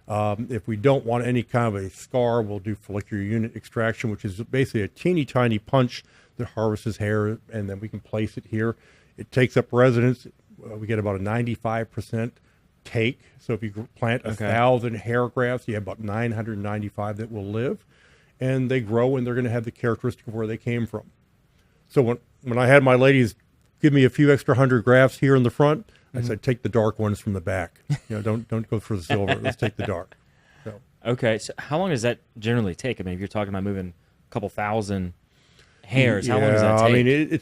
Speaker 2: If we don't want any kind of a scar, we'll do follicular unit extraction, which is basically a teeny tiny punch that harvests hair, and then we can place it here. It takes up residence. We get about a 95% take. So if you plant 1,000 hair grafts, you have about 995 that will live, and they grow, and they're going to have the characteristic of where they came from. So when I had my ladies give me a few extra 100 grafts here in the front, I said, take the dark ones from the back. Don't go for the silver. Let's take the dark. So.
Speaker 1: Okay. So how long does that generally take? I mean, if you're talking about moving a couple thousand hairs, how long does that take?
Speaker 2: I mean,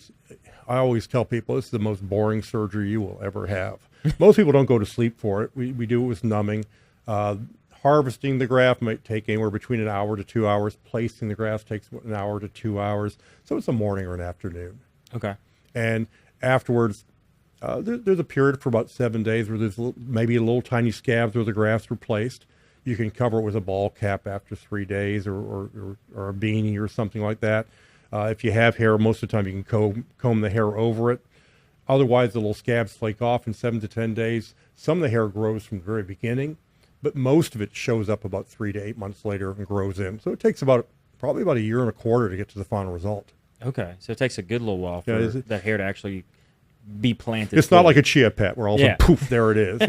Speaker 2: I always tell people this is the most boring surgery you will ever have. Most people don't go to sleep for it. We do it with numbing. Harvesting the graft might take anywhere between an hour to 2 hours. Placing the graft takes an hour to 2 hours. So it's a morning or an afternoon.
Speaker 1: Okay.
Speaker 2: And afterwards, there's a period for about 7 days where there's maybe a little tiny scabs where the grafts were placed. You can cover it with a ball cap after 3 days or a beanie or something like that. If you have hair, most of the time you can comb the hair over it. Otherwise, the little scabs flake off in 7 to 10 days. Some of the hair grows from the very beginning, but most of it shows up about 3 to 8 months later and grows in. So it takes probably about a year and a quarter to get to the final result.
Speaker 1: Okay, so it takes a good little while for that hair to actually be planted.
Speaker 2: It's not like a chia pet where all of a sudden, poof, there it is.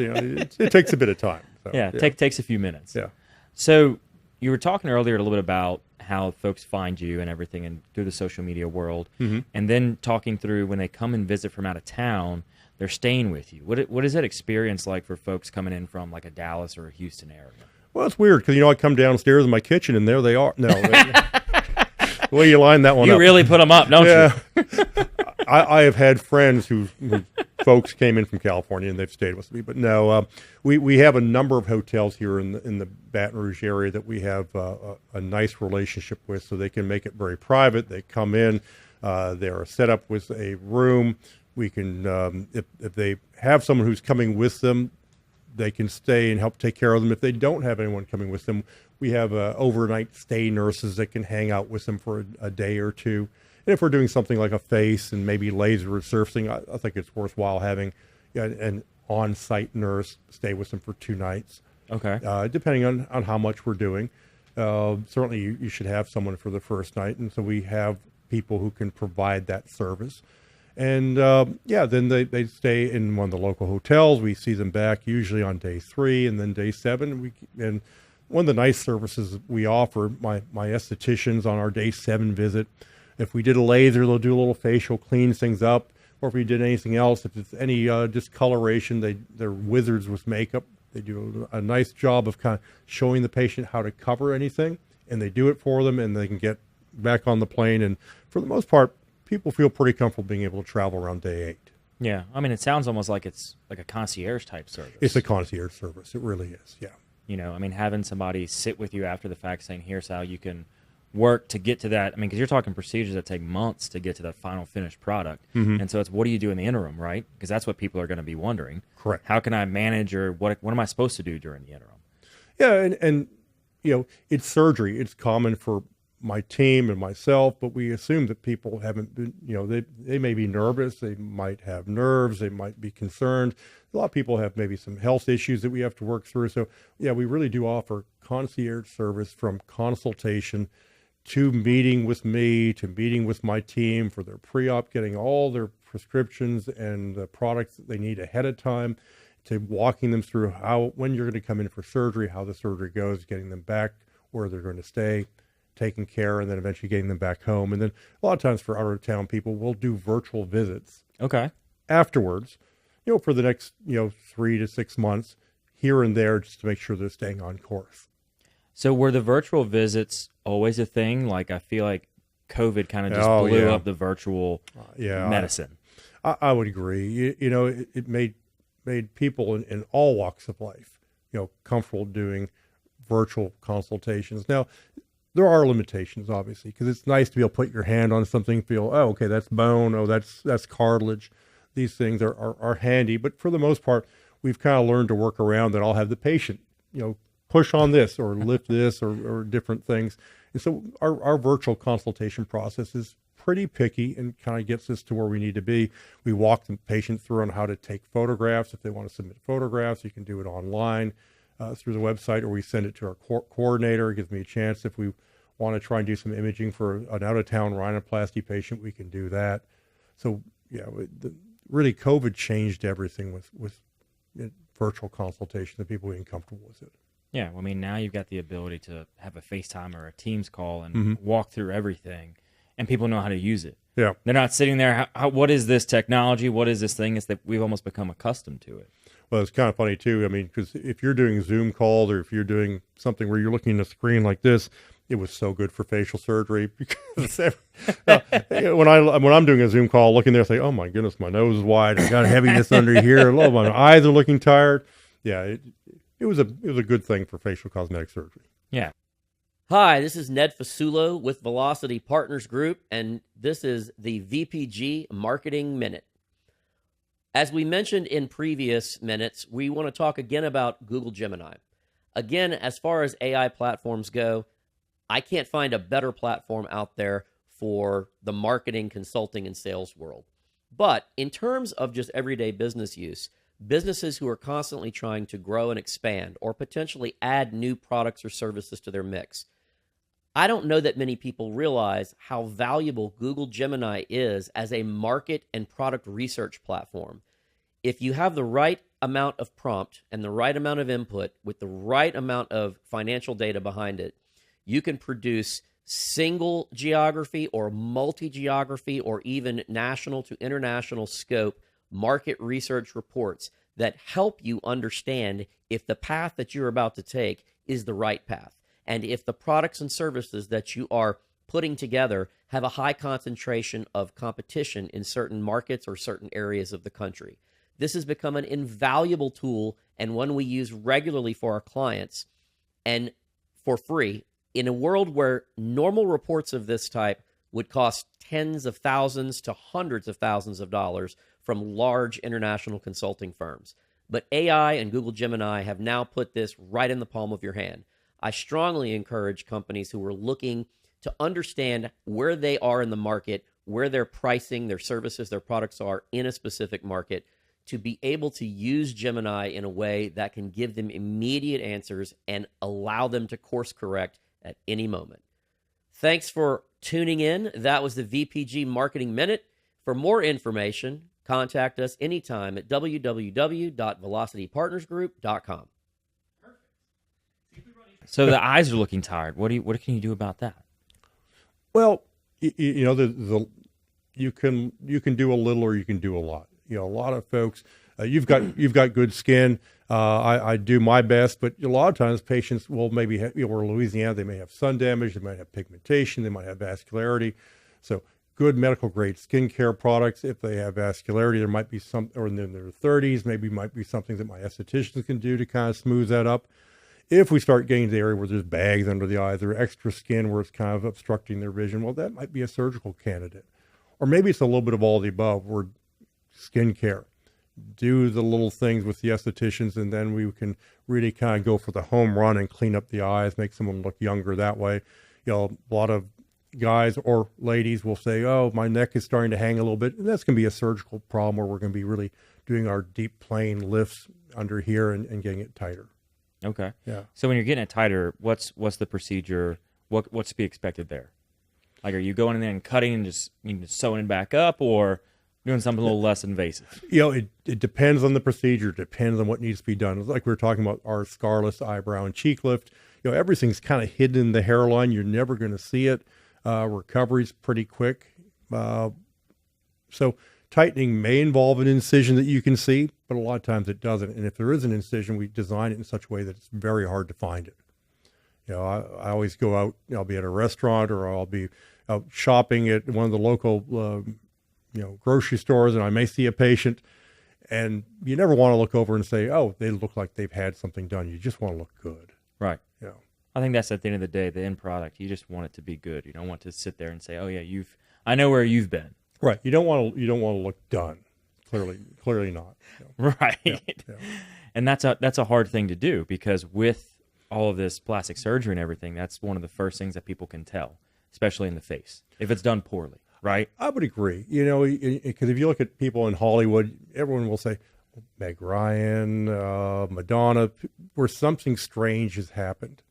Speaker 2: It takes a bit of time. So,
Speaker 1: takes a few minutes.
Speaker 2: Yeah.
Speaker 1: So you were talking earlier a little bit about how folks find you and everything and through the social media world, and then talking through when they come and visit from out of town, they're staying with you. What is that experience like for folks coming in from like a Dallas or a Houston area?
Speaker 2: Well, it's weird because, I come downstairs in my kitchen and there they are. No. The way you line that one up.
Speaker 1: You really put them up, don't you?
Speaker 2: I have had friends who folks came in from California and they've stayed with me. But no, we have a number of hotels here in the Baton Rouge area that we have a nice relationship with, so they can make it very private. They come in, they're set up with a room. We can, if they have someone who's coming with them, they can stay and help take care of them. If they don't have anyone coming with them, we have overnight stay nurses that can hang out with them for a day or two. And if we're doing something like a face and maybe laser surfacing, I think it's worthwhile having an on-site nurse stay with them for 2 nights.
Speaker 1: Okay.
Speaker 2: Depending on how much we're doing. Certainly you should have someone for the first night. And so we have people who can provide that service. And then they stay in one of the local hotels. We see them back usually on day 3 and then day 7. And one of the nice services we offer, my estheticians on our day 7 visit, if we did a laser, they'll do a little facial, clean things up. Or if we did anything else, if it's any discoloration, they're wizards with makeup. They do a nice job of kind of showing the patient how to cover anything, and they do it for them, and they can get back on the plane. And for the most part, people feel pretty comfortable being able to travel around day 8.
Speaker 1: Yeah, I mean, it sounds almost like it's like a concierge type service.
Speaker 2: It's a concierge service. It really is, yeah.
Speaker 1: I mean, having somebody sit with you after the fact saying, here's how you can work to get to that. I mean, because you're talking procedures that take months to get to that final finished product. Mm-hmm. And so it's, what do you do in the interim, right? Because that's what people are going to be wondering.
Speaker 2: Correct.
Speaker 1: How can I manage, or what am I supposed to do during the interim?
Speaker 2: Yeah, and it's surgery. It's common for my team and myself, but we assume that people haven't been, they may be nervous, they might have nerves, they might be concerned. A lot of people have maybe some health issues that we have to work through. So yeah, we really do offer concierge service from consultation to meeting with me, to meeting with my team for their pre-op, getting all their prescriptions and the products that they need ahead of time, to walking them through when you're going to come in for surgery, how the surgery goes, getting them back where they're going to stay, taking care, and then eventually getting them back home. And then a lot of times for out of town people, we'll do virtual visits.
Speaker 1: Okay.
Speaker 2: Afterwards, for the next, 3 to 6 months here and there, just to make sure they're staying on course.
Speaker 1: So were the virtual visits always a thing? Like, I feel like COVID kind of just blew up the virtual medicine.
Speaker 2: I would agree. It made people in all walks of life, comfortable doing virtual consultations. Now, there are limitations, obviously, because it's nice to be able to put your hand on something, feel, oh, okay, that's bone, oh, that's cartilage. These things are handy, but for the most part, we've kind of learned to work around that. I'll have the patient, push on this or lift this or different things. And so our virtual consultation process is pretty picky and kind of gets us to where we need to be. We walk the patient through on how to take photographs. If they want to submit photographs, you can do it online through the website, or we send it to our coordinator. It gives me a chance if we want to try and do some imaging for an out-of-town rhinoplasty patient, we can do that. So, really COVID changed everything with virtual consultation, that people being comfortable with it.
Speaker 1: Yeah, well, I mean, now you've got the ability to have a FaceTime or a Teams call and walk through everything, and people know how to use it.
Speaker 2: Yeah.
Speaker 1: They're not sitting there, what is this technology? What is this thing? It's that we've almost become accustomed to it.
Speaker 2: Well, it's kind of funny, too. I mean, because if you're doing Zoom calls or if you're doing something where you're looking at a screen like this, it was so good for facial surgery. Because when I'm doing a Zoom call, looking there, I say, oh, my goodness, my nose is wide. I got heaviness under here. Oh, my eyes are looking tired. Yeah, it was a good thing for facial cosmetic surgery.
Speaker 1: Yeah.
Speaker 4: Hi, this is Ned Fasulo with Velocity Partners Group, and this is the VPG Marketing Minute. As we mentioned in previous minutes, we want to talk again about Google Gemini. Again, as far as AI platforms go, I can't find a better platform out there for the marketing, consulting, and sales world. But in terms of just everyday business use, businesses who are constantly trying to grow and expand or potentially add new products or services to their mix, I don't know that many people realize how valuable Google Gemini is as a market and product research platform. If you have the right amount of prompt and the right amount of input with the right amount of financial data behind it, you can produce single geography or multi-geography or even national to international scope market research reports that help you understand if the path that you're about to take is the right path, and if the products and services that you are putting together have a high concentration of competition in certain markets or certain areas of the country. This has become an invaluable tool and one we use regularly for our clients and for free in a world where normal reports of this type would cost tens of thousands to hundreds of thousands of dollars from large international consulting firms. But AI and Google Gemini have now put this right in the palm of your hand. I strongly encourage companies who are looking to understand where they are in the market, where their pricing, their services, their products are in a specific market, to be able to use Gemini in a way that can give them immediate answers and allow them to course correct at any moment. Thanks for tuning in. That was the VPG Marketing Minute. For more information, contact us anytime at www.velocitypartnersgroup.com.
Speaker 1: So the eyes are looking tired. What can you do about that?
Speaker 2: Well, you can do a little or you can do a lot. A lot of folks, you've got good skin. I do my best, but a lot of times patients will maybe have, we're in Louisiana, they may have sun damage, they might have pigmentation, they might have vascularity. So good medical grade skincare products. If they have vascularity, there might be some, or in their 30s, might be something that my estheticians can do to kind of smooth that up. If we start getting to the area where there's bags under the eyes or extra skin where it's kind of obstructing their vision, well, that might be a surgical candidate. Or maybe it's a little bit of all the above, where skincare, do the little things with the estheticians, and then we can really kind of go for the home run and clean up the eyes, make someone look younger that way. A lot of guys or ladies will say, oh, my neck is starting to hang a little bit. And that's going to be a surgical problem where we're going to be really doing our deep plane lifts under here and getting it tighter.
Speaker 1: Okay.
Speaker 2: Yeah.
Speaker 1: So when you're getting it tighter, what's the procedure? What's to be expected there? Like, are you going in there and cutting and just sewing it back up, or doing something a little less invasive?
Speaker 2: It depends on the procedure. Depends on what needs to be done. Like we were talking about our scarless eyebrow and cheek lift. Everything's kind of hidden in the hairline. You're never going to see it. Recovery's pretty quick. So tightening may involve an incision that you can see, but a lot of times it doesn't. And if there is an incision, we design it in such a way that it's very hard to find it. I always go out. I'll be at a restaurant, or I'll be out shopping at one of the local grocery stores, and I may see a patient, and you never want to look over and say, oh, they look like they've had something done. You just want to look good.
Speaker 1: Right.
Speaker 2: Yeah.
Speaker 1: I think that's at the end of the day, the end product. You just want it to be good. You don't want to sit there and say, oh yeah, I know where you've been.
Speaker 2: Right. You don't want to look done. Clearly not.
Speaker 1: Right.
Speaker 2: Yeah.
Speaker 1: And that's a hard thing to do, because with all of this plastic surgery and everything, that's one of the first things that people can tell, especially in the face, if it's done poorly. Right.
Speaker 2: I would agree. Because if you look at people in Hollywood, everyone will say Meg Ryan, Madonna, where something strange has happened.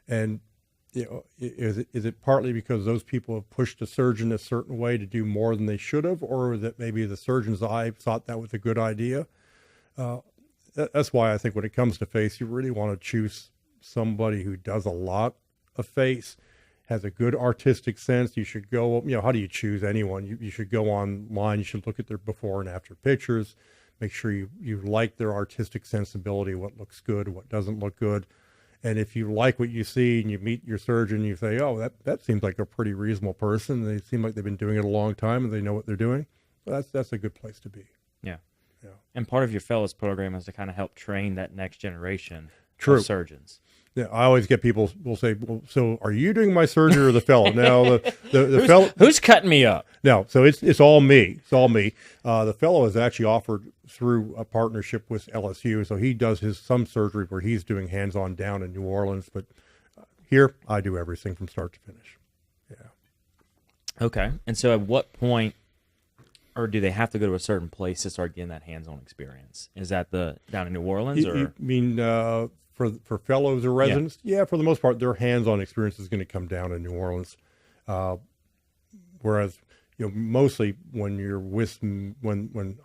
Speaker 2: And, is it partly because those people have pushed a surgeon a certain way to do more than they should have, or that maybe the surgeon's eye thought that was a good idea? That's why I think when it comes to face, you really want to choose somebody who does a lot of face, has a good artistic sense. You should go, how do you choose anyone? You should go online. You should look at their before and after pictures, make sure you like their artistic sensibility, what looks good, what doesn't look good. And if you like what you see and you meet your surgeon, you say, oh, that seems like a pretty reasonable person. They seem like they've been doing it a long time and they know what they're doing. Well, that's a good place to be.
Speaker 1: Yeah.
Speaker 2: Yeah.
Speaker 1: And part of your fellows program is to kind of help train that next generation
Speaker 2: of
Speaker 1: surgeons.
Speaker 2: Yeah, I always get people will say, well, so are you doing my surgery or the fellow? No, the fellow.
Speaker 1: Who's cutting me up?
Speaker 2: No, so it's all me. It's all me. The fellow is actually offered through a partnership with LSU, so he does some surgery where he's doing hands-on down in New Orleans, but here I do everything from start to finish. Yeah.
Speaker 1: Okay, and so at what point, or do they have to go to a certain place to start getting that hands-on experience? Is that down in New Orleans, or
Speaker 2: you mean for fellows or residents? Yeah, for the most part, their hands-on experience is going to come down in New Orleans. Whereas, mostly when you're with,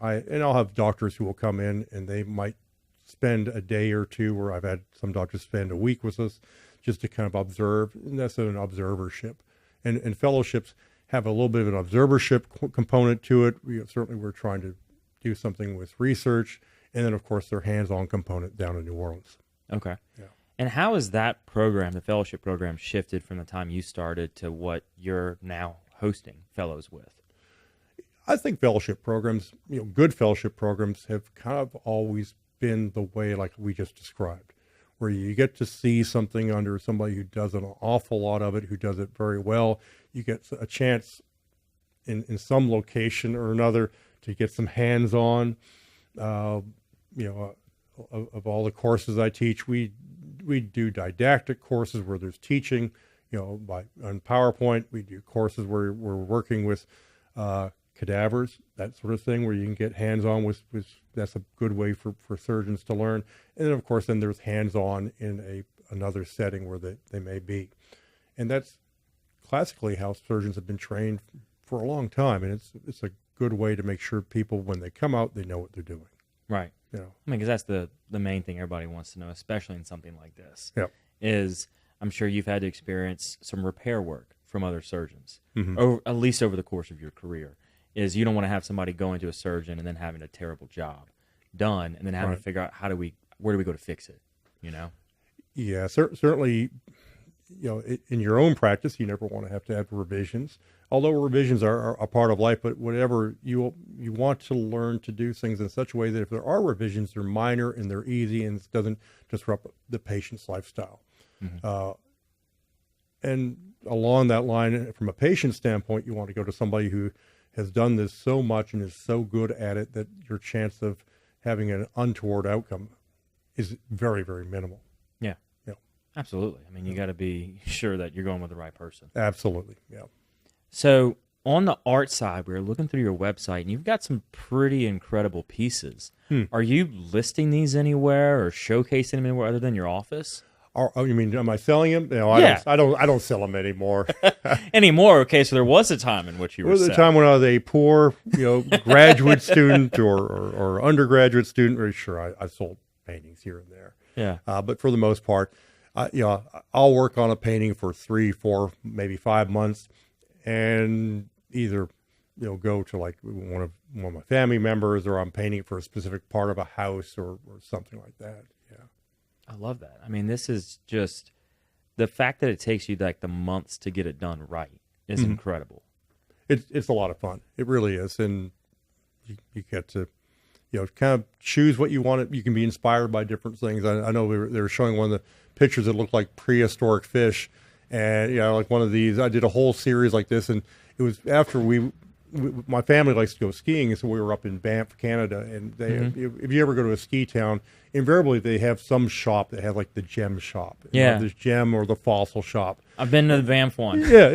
Speaker 2: I'll have doctors who will come in and they might spend a day or two, or I've had some doctors spend a week with us just to kind of observe, and that's an observership. And fellowships have a little bit of an observership component to it. Certainly we're trying to do something with research, and then of course their hands-on component down in New Orleans.
Speaker 1: Okay.
Speaker 2: Yeah.
Speaker 1: And how has that program, the fellowship program, shifted from the time you started to what you're now hosting fellows with?
Speaker 2: I think fellowship programs, good fellowship programs have kind of always been the way like we just described, where you get to see something under somebody who does an awful lot of it, who does it very well. You get a chance in some location or another to get some hands-on, of all the courses I teach, we do didactic courses where there's teaching, on PowerPoint. We do courses where we're working with cadavers, that sort of thing, where you can get hands-on with that's a good way for surgeons to learn. And then, of course, there's hands-on in another setting where they may be. And that's classically how surgeons have been trained for a long time. And it's a good way to make sure people, when they come out, they know what they're doing.
Speaker 1: Right. Because that's the main thing everybody wants to know, especially in something like this.
Speaker 2: Yeah.
Speaker 1: Is I'm sure you've had to experience some repair work from other surgeons,
Speaker 2: Mm-hmm.
Speaker 1: at least over the course of your career. Is you don't want to have somebody going to a surgeon and then having a terrible job done, and then having
Speaker 2: Right.
Speaker 1: to figure out where do we go to fix it?
Speaker 2: Yeah, certainly. In your own practice, you never want to have revisions. Although revisions are a part of life, but whatever you want to learn to do things in such a way that if there are revisions, they're minor and they're easy and it doesn't disrupt the patient's lifestyle.
Speaker 1: Mm-hmm.
Speaker 2: And along that line, from a patient standpoint, you want to go to somebody who has done this so much and is so good at it that your chance of having an untoward outcome is very, very minimal.
Speaker 1: Yeah.
Speaker 2: Yeah.
Speaker 1: Absolutely. I mean, you got to be sure that you're going with the right person.
Speaker 2: Absolutely. Yeah.
Speaker 1: So on the art side, we were looking through your website, and you've got some pretty incredible pieces. Are you listing these anywhere or showcasing them anywhere other than your office?
Speaker 2: Oh, you mean, am I selling them? No, I don't sell them anymore.
Speaker 1: Anymore? Okay, so there was a time in which you were
Speaker 2: There was a
Speaker 1: selling.
Speaker 2: time when I was a poor, graduate student or undergraduate student. Very sure I sold paintings here and there.
Speaker 1: Yeah.
Speaker 2: But for the most part, I'll work on a painting for 3, 4, maybe 5 months, and either go to like one of my family members, or I'm painting for a specific part of a house or something like that. Yeah.
Speaker 1: I love that. I mean, this is just the fact that it takes you like the months to get it done right is incredible.
Speaker 2: It's a lot of fun. It really is, and you get to kind of choose what you want. You can be inspired by different things. I know they were showing one of the pictures that looked like prehistoric fish, and like one of these. I did a whole series like this, and it was after my family likes to go skiing, and so we were up in Banff, Canada, and if you ever go to a ski town, invariably they have some shop that have like the gem shop.
Speaker 1: Yeah.
Speaker 2: This gem or the fossil shop.
Speaker 1: I've been to the Banff one.
Speaker 2: Yeah,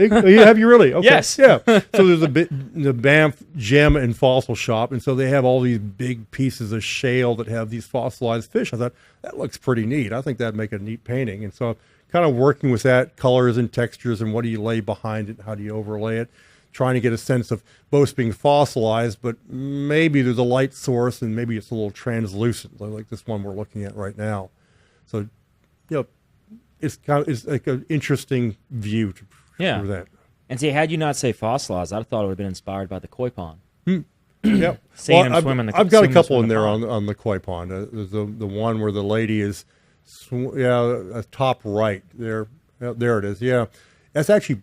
Speaker 2: have you really? Okay.
Speaker 1: Yes.
Speaker 2: Yeah. So there's the Banff gem and fossil shop, and so they have all these big pieces of shale that have these fossilized fish. I thought that looks pretty neat. I think that'd make a neat painting, and so kind of working with that, colors and textures, and what do you lay behind it, how do you overlay it, trying to get a sense of both being fossilized, but maybe there's a light source and maybe it's a little translucent, like this one we're looking at right now. So, it's like an interesting view to present.
Speaker 1: And see, had you not say fossilized, I'd have thought it would have been inspired by the koi pond.
Speaker 2: Yeah.
Speaker 1: Seeing them swim in the
Speaker 2: I've got a
Speaker 1: seeing them
Speaker 2: couple
Speaker 1: swim
Speaker 2: in there
Speaker 1: pond.
Speaker 2: on the koi pond. There's the one where the lady is, top right there. There it is. Yeah, that's actually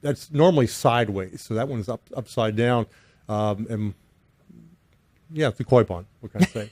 Speaker 2: that's normally sideways, so that one's upside down. And yeah, it's the koi pond. What can I say?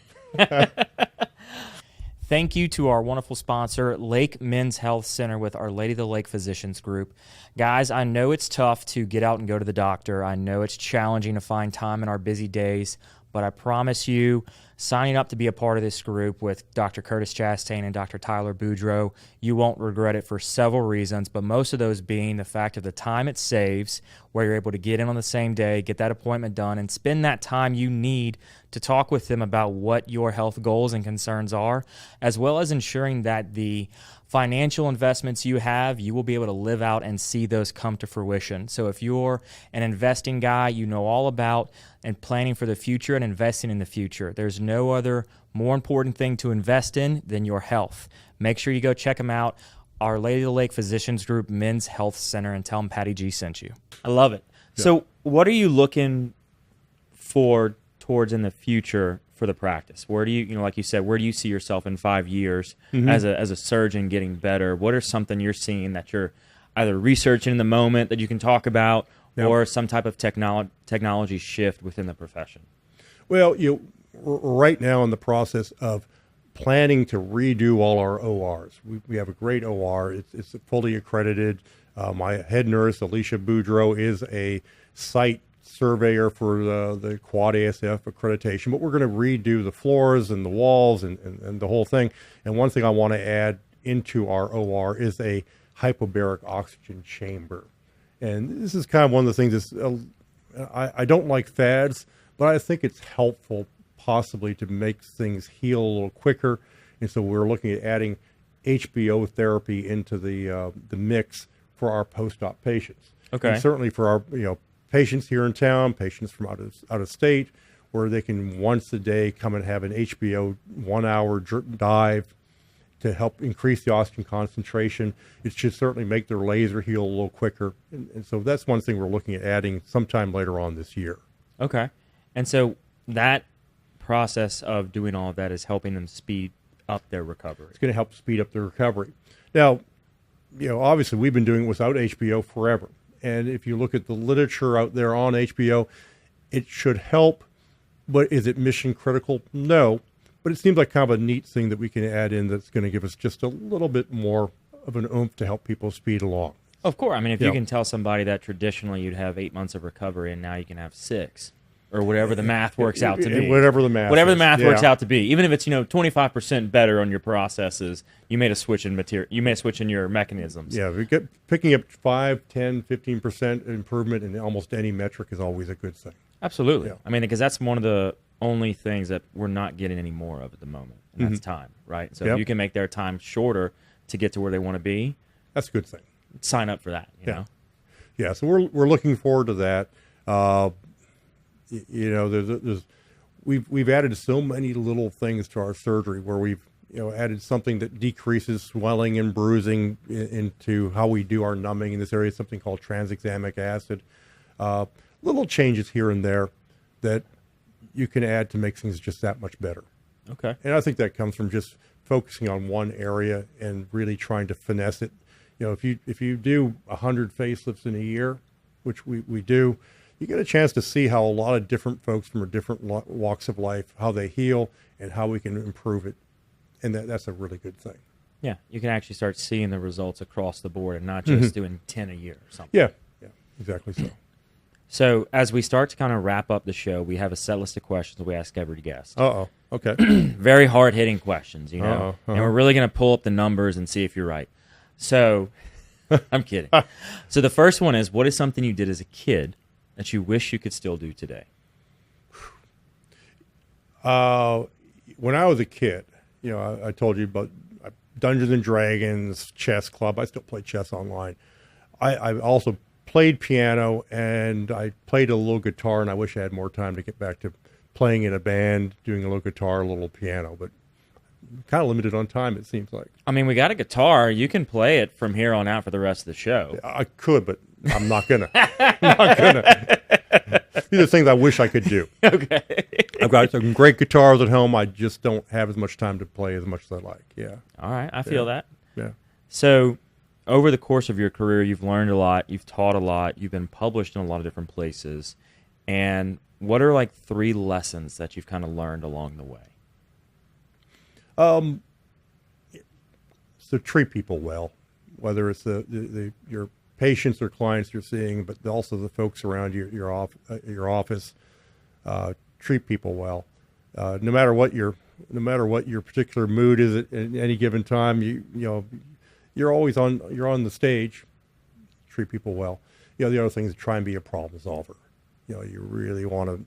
Speaker 1: Thank you to our wonderful sponsor, Lake Men's Health Center with Our Lady of the Lake Physicians Group. Guys, I know it's tough to get out and go to the doctor. I know it's challenging to find time in our busy days, but I promise you, signing up to be a part of this group with Dr. Curtis Chastain and Dr. Tyler Boudreau, you won't regret it for several reasons, but most of those being the fact of the time it saves, where you're able to get in on the same day, get that appointment done, and spend that time you need to talk with them about what your health goals and concerns are, as well as ensuring that the financial investments you have, you will be able to live out and see those come to fruition. So if you're an investing guy, you know all about and planning for the future and investing in the future. There's no other more important thing to invest in than your health. Make sure you go check them out. Our Lady of the Lake Physicians Group Men's Health Center, and tell them Patty G sent you. I love it. Yeah. So what are you looking for towards in the future for the practice? Where do you like you said, where do you see yourself in 5 years as a surgeon getting better? What are something you're seeing that you're either researching in the moment that you can talk about, or some type of technology shift within the profession? Well,
Speaker 2: we're right now in the process of planning to redo all our ORs. We have a great OR. It's fully accredited. My head nurse, Alicia Boudreau, is a site surveyor for the Quad ASF accreditation, but we're going to redo the floors and the walls and the whole thing. And one thing I want to add into our OR is a hypobaric oxygen chamber. And this is kind of one of the things I don't like fads, but I think it's helpful possibly to make things heal a little quicker. And so we're looking at adding HBO therapy into the mix for our post-op patients.
Speaker 1: Okay.
Speaker 2: And certainly for our patients here in town, patients from out of state, where they can once a day come and have an HBO 1 hour dive to help increase the oxygen concentration. It should certainly make their laser heal a little quicker. And so that's one thing we're looking at adding sometime later on this year.
Speaker 1: Okay. And so that process of doing all of that is helping them speed up their recovery.
Speaker 2: It's going to help speed up their recovery. Now, obviously we've been doing it without HBO forever. And if you look at the literature out there on HBO, it should help, but is it mission critical? No, but it seems like kind of a neat thing that we can add in that's going to give us just a little bit more of an oomph to help people speed along.
Speaker 1: Of course. I mean, if you can tell somebody that traditionally you'd have 8 months of recovery and now you can have 6. or whatever the math works out to be.
Speaker 2: Whatever the math
Speaker 1: works out to be. Even if it's 25% better on your processes, you made a switch in material. You made a switch in your mechanisms.
Speaker 2: Yeah, picking up 5, 10, 15% improvement in almost any metric is always a good thing.
Speaker 1: Absolutely.
Speaker 2: Yeah.
Speaker 1: I mean, because that's one of the only things that we're not getting any more of at the moment, and that's time, right? So if you can make their time shorter to get to where they want to be,
Speaker 2: that's a good thing.
Speaker 1: Sign up for that. You know?
Speaker 2: Yeah. So we're looking forward to that. We've added so many little things to our surgery where we've added something that decreases swelling and bruising into how we do our numbing in this area, something called tranexamic acid. Little changes here and there that you can add to make things just that much better.
Speaker 1: Okay.
Speaker 2: And I think that comes from just focusing on one area and really trying to finesse it. If you do 100 facelifts in a year, which we do, you get a chance to see how a lot of different folks from different walks of life, how they heal and how we can improve it. And that's a really good thing.
Speaker 1: Yeah, you can actually start seeing the results across the board and not just doing 10 a year or something.
Speaker 2: Yeah, exactly so.
Speaker 1: So as we start to kind of wrap up the show, we have a set list of questions that we ask every guest.
Speaker 2: Okay.
Speaker 1: Very hard-hitting questions, and we're really going to pull up the numbers and see if you're right. So, I'm kidding. So the first one is, what is something you did as a kid that you wish you could still do today?
Speaker 2: When I was a kid, I told you about Dungeons and Dragons, chess club. I still play chess online. I also played piano, and I played a little guitar, and I wish I had more time to get back to playing in a band, doing a little guitar, a little piano, but kind of limited on time, it seems like.
Speaker 1: I mean, we got a guitar. You can play it from here on out for the rest of the show.
Speaker 2: I could, but I'm not going to. I'm not going to. These are things I wish I could do.
Speaker 1: Okay.
Speaker 2: I've got some great guitars at home. I just don't have as much time to play as much as I like. Yeah.
Speaker 1: All right. I feel that.
Speaker 2: Yeah.
Speaker 1: So over the course of your career, you've learned a lot. You've taught a lot. You've been published in a lot of different places. And what are like 3 lessons that you've kind of learned along the way?
Speaker 2: So treat people well, whether it's your patients or clients you're seeing, but also the folks around your office. Treat people well, no matter what your particular mood is at any given time. You're on the stage. Treat people well. The other thing is try and be a problem solver. You really want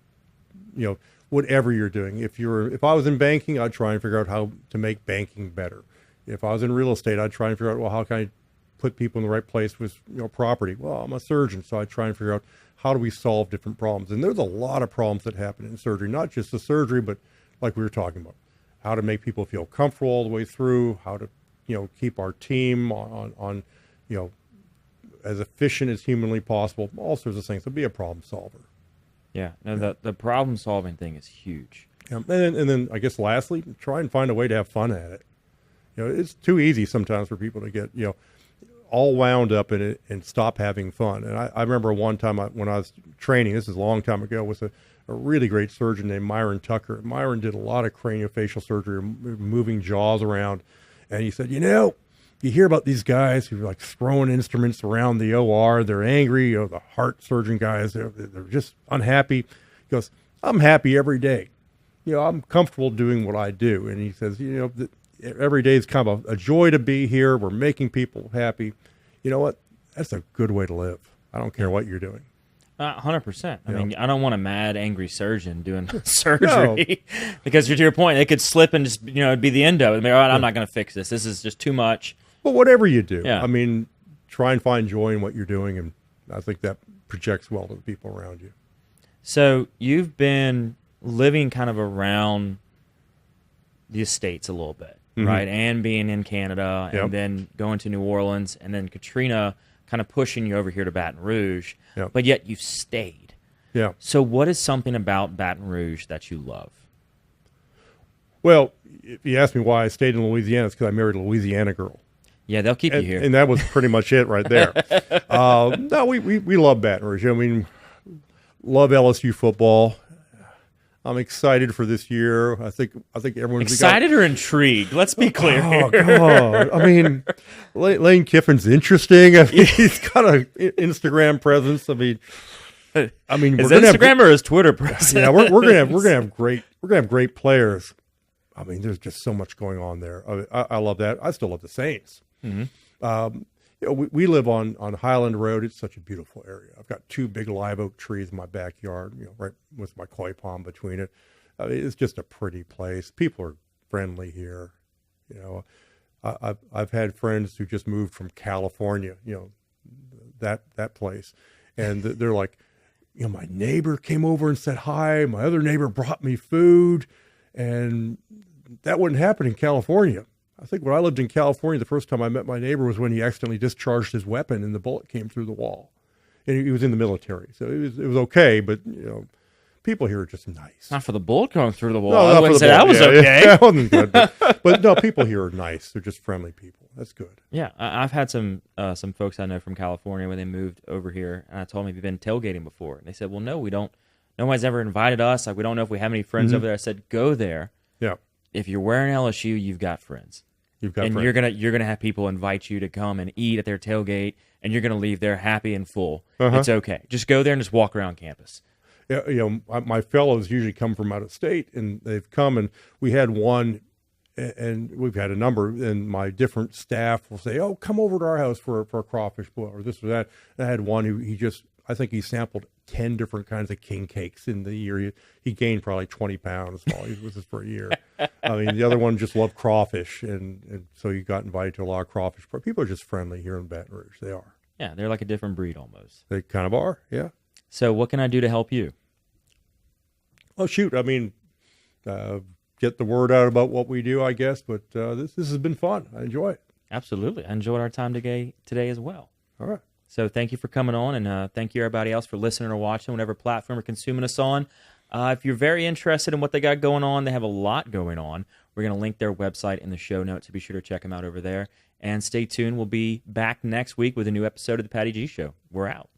Speaker 2: to, whatever you're doing. If I was in banking, I'd try and figure out how to make banking better. If I was in real estate, I'd try and figure out, well, how can I put people in the right place with property? Well, I'm a surgeon, so I try and figure out how do we solve different problems. And there's a lot of problems that happen in surgery, not just the surgery, but like we were talking about, how to make people feel comfortable all the way through, how to keep our team on as efficient as humanly possible, all sorts of things. So be a problem solver.
Speaker 1: Yeah, no, the problem solving thing is huge.
Speaker 2: Yeah. And then I guess lastly, try and find a way to have fun at it. It's too easy sometimes for people to get all wound up in it and stop having fun. And I remember one time when I was training, this is a long time ago, with a really great surgeon named Myron Tucker. Myron did a lot of craniofacial surgery, moving jaws around. And he said, you hear about these guys who are like throwing instruments around the OR. They're angry. The heart surgeon guys, they're just unhappy. He goes, I'm happy every day. I'm comfortable doing what I do. And he says, every day is kind of a joy to be here. We're making people happy. You know what? That's a good way to live. I don't care what you're doing.
Speaker 1: 100%. I mean, I don't want a mad, angry surgeon doing surgery because to your point, they could slip and just, it'd be the end of it. All right, I'm not going to fix this. This is just too much.
Speaker 2: But whatever you do,
Speaker 1: I
Speaker 2: mean, try and find joy in what you're doing, and I think that projects well to the people around you.
Speaker 1: So you've been living kind of around the States a little bit, right? And being in Canada, and then going to New Orleans, and then Katrina kind of pushing you over here to Baton Rouge, but yet you stayed.
Speaker 2: Yeah.
Speaker 1: So what is something about Baton Rouge that you love?
Speaker 2: Well, if you ask me why I stayed in Louisiana, it's because I married a Louisiana girl.
Speaker 1: Yeah, they'll keep you here.
Speaker 2: And that was pretty much it right there. No, we love Baton Rouge. I mean, love LSU football. I'm excited for this year. I think everyone's
Speaker 1: excited or intrigued. Let's be clear here.
Speaker 2: Oh, God. I mean, Lane Kiffin's interesting. I mean, he's got an Instagram presence. I mean, I mean,
Speaker 1: his
Speaker 2: we're gonna
Speaker 1: Instagram or his Twitter presence?
Speaker 2: Yeah, we're gonna have great players. I mean, there's just so much going on there. I love that. I still love the Saints. We live on Highland Road. It's such a beautiful area. I've got 2 big live oak trees in my backyard, right with my koi pond between it. I mean, it's just a pretty place. People are friendly here. I've had friends who just moved from California, that place, and they're like, my neighbor came over and said hi. My other neighbor brought me food, and that wouldn't happen in California. I think when I lived in California, the first time I met my neighbor was when he accidentally discharged his weapon and the bullet came through the wall. And he was in the military, so it was okay. But people here are just nice.
Speaker 1: Not for the bullet going through the wall.
Speaker 2: No,
Speaker 1: I wouldn't say that was okay.
Speaker 2: That wasn't good. But no, people here are nice. They're just friendly people. That's good.
Speaker 1: Yeah, I've had some folks I know from California when they moved over here, and I told them, have you been tailgating before? And they said, well, no, we don't. No one's ever invited us. Like, we don't know if we have any friends over there. I said, go there.
Speaker 2: Yeah.
Speaker 1: If you're wearing LSU, you've got friends.
Speaker 2: You've got
Speaker 1: and
Speaker 2: friends.
Speaker 1: you're gonna have people invite you to come and eat at their tailgate, and you're gonna leave there happy and full. It's okay. Just go there and just walk around campus.
Speaker 2: Yeah, my fellows usually come from out of state, and they've come, and we had one, and we've had a number, and my different staff will say, "Oh, come over to our house for a crawfish boil or this or that." And I had one who I think he sampled 10 different kinds of king cakes in the year. He gained probably 20 pounds while he was with us for a year. I mean, the other one just loved crawfish, and so he got invited to a lot of crawfish. But people are just friendly here in Baton Rouge. They are.
Speaker 1: Yeah, they're like a different breed almost.
Speaker 2: They kind of are, yeah.
Speaker 1: So what can I do to help you?
Speaker 2: Oh, shoot. I mean, get the word out about what we do, I guess. But this has been fun. I enjoy it.
Speaker 1: Absolutely. I enjoyed our time today as well.
Speaker 2: All right.
Speaker 1: So thank you for coming on, and thank you everybody else for listening or watching, whatever platform or consuming us on. If you're very interested in what they got going on, they have a lot going on. We're going to link their website in the show notes, so be sure to check them out over there. And stay tuned. We'll be back next week with a new episode of The Patty G Show. We're out.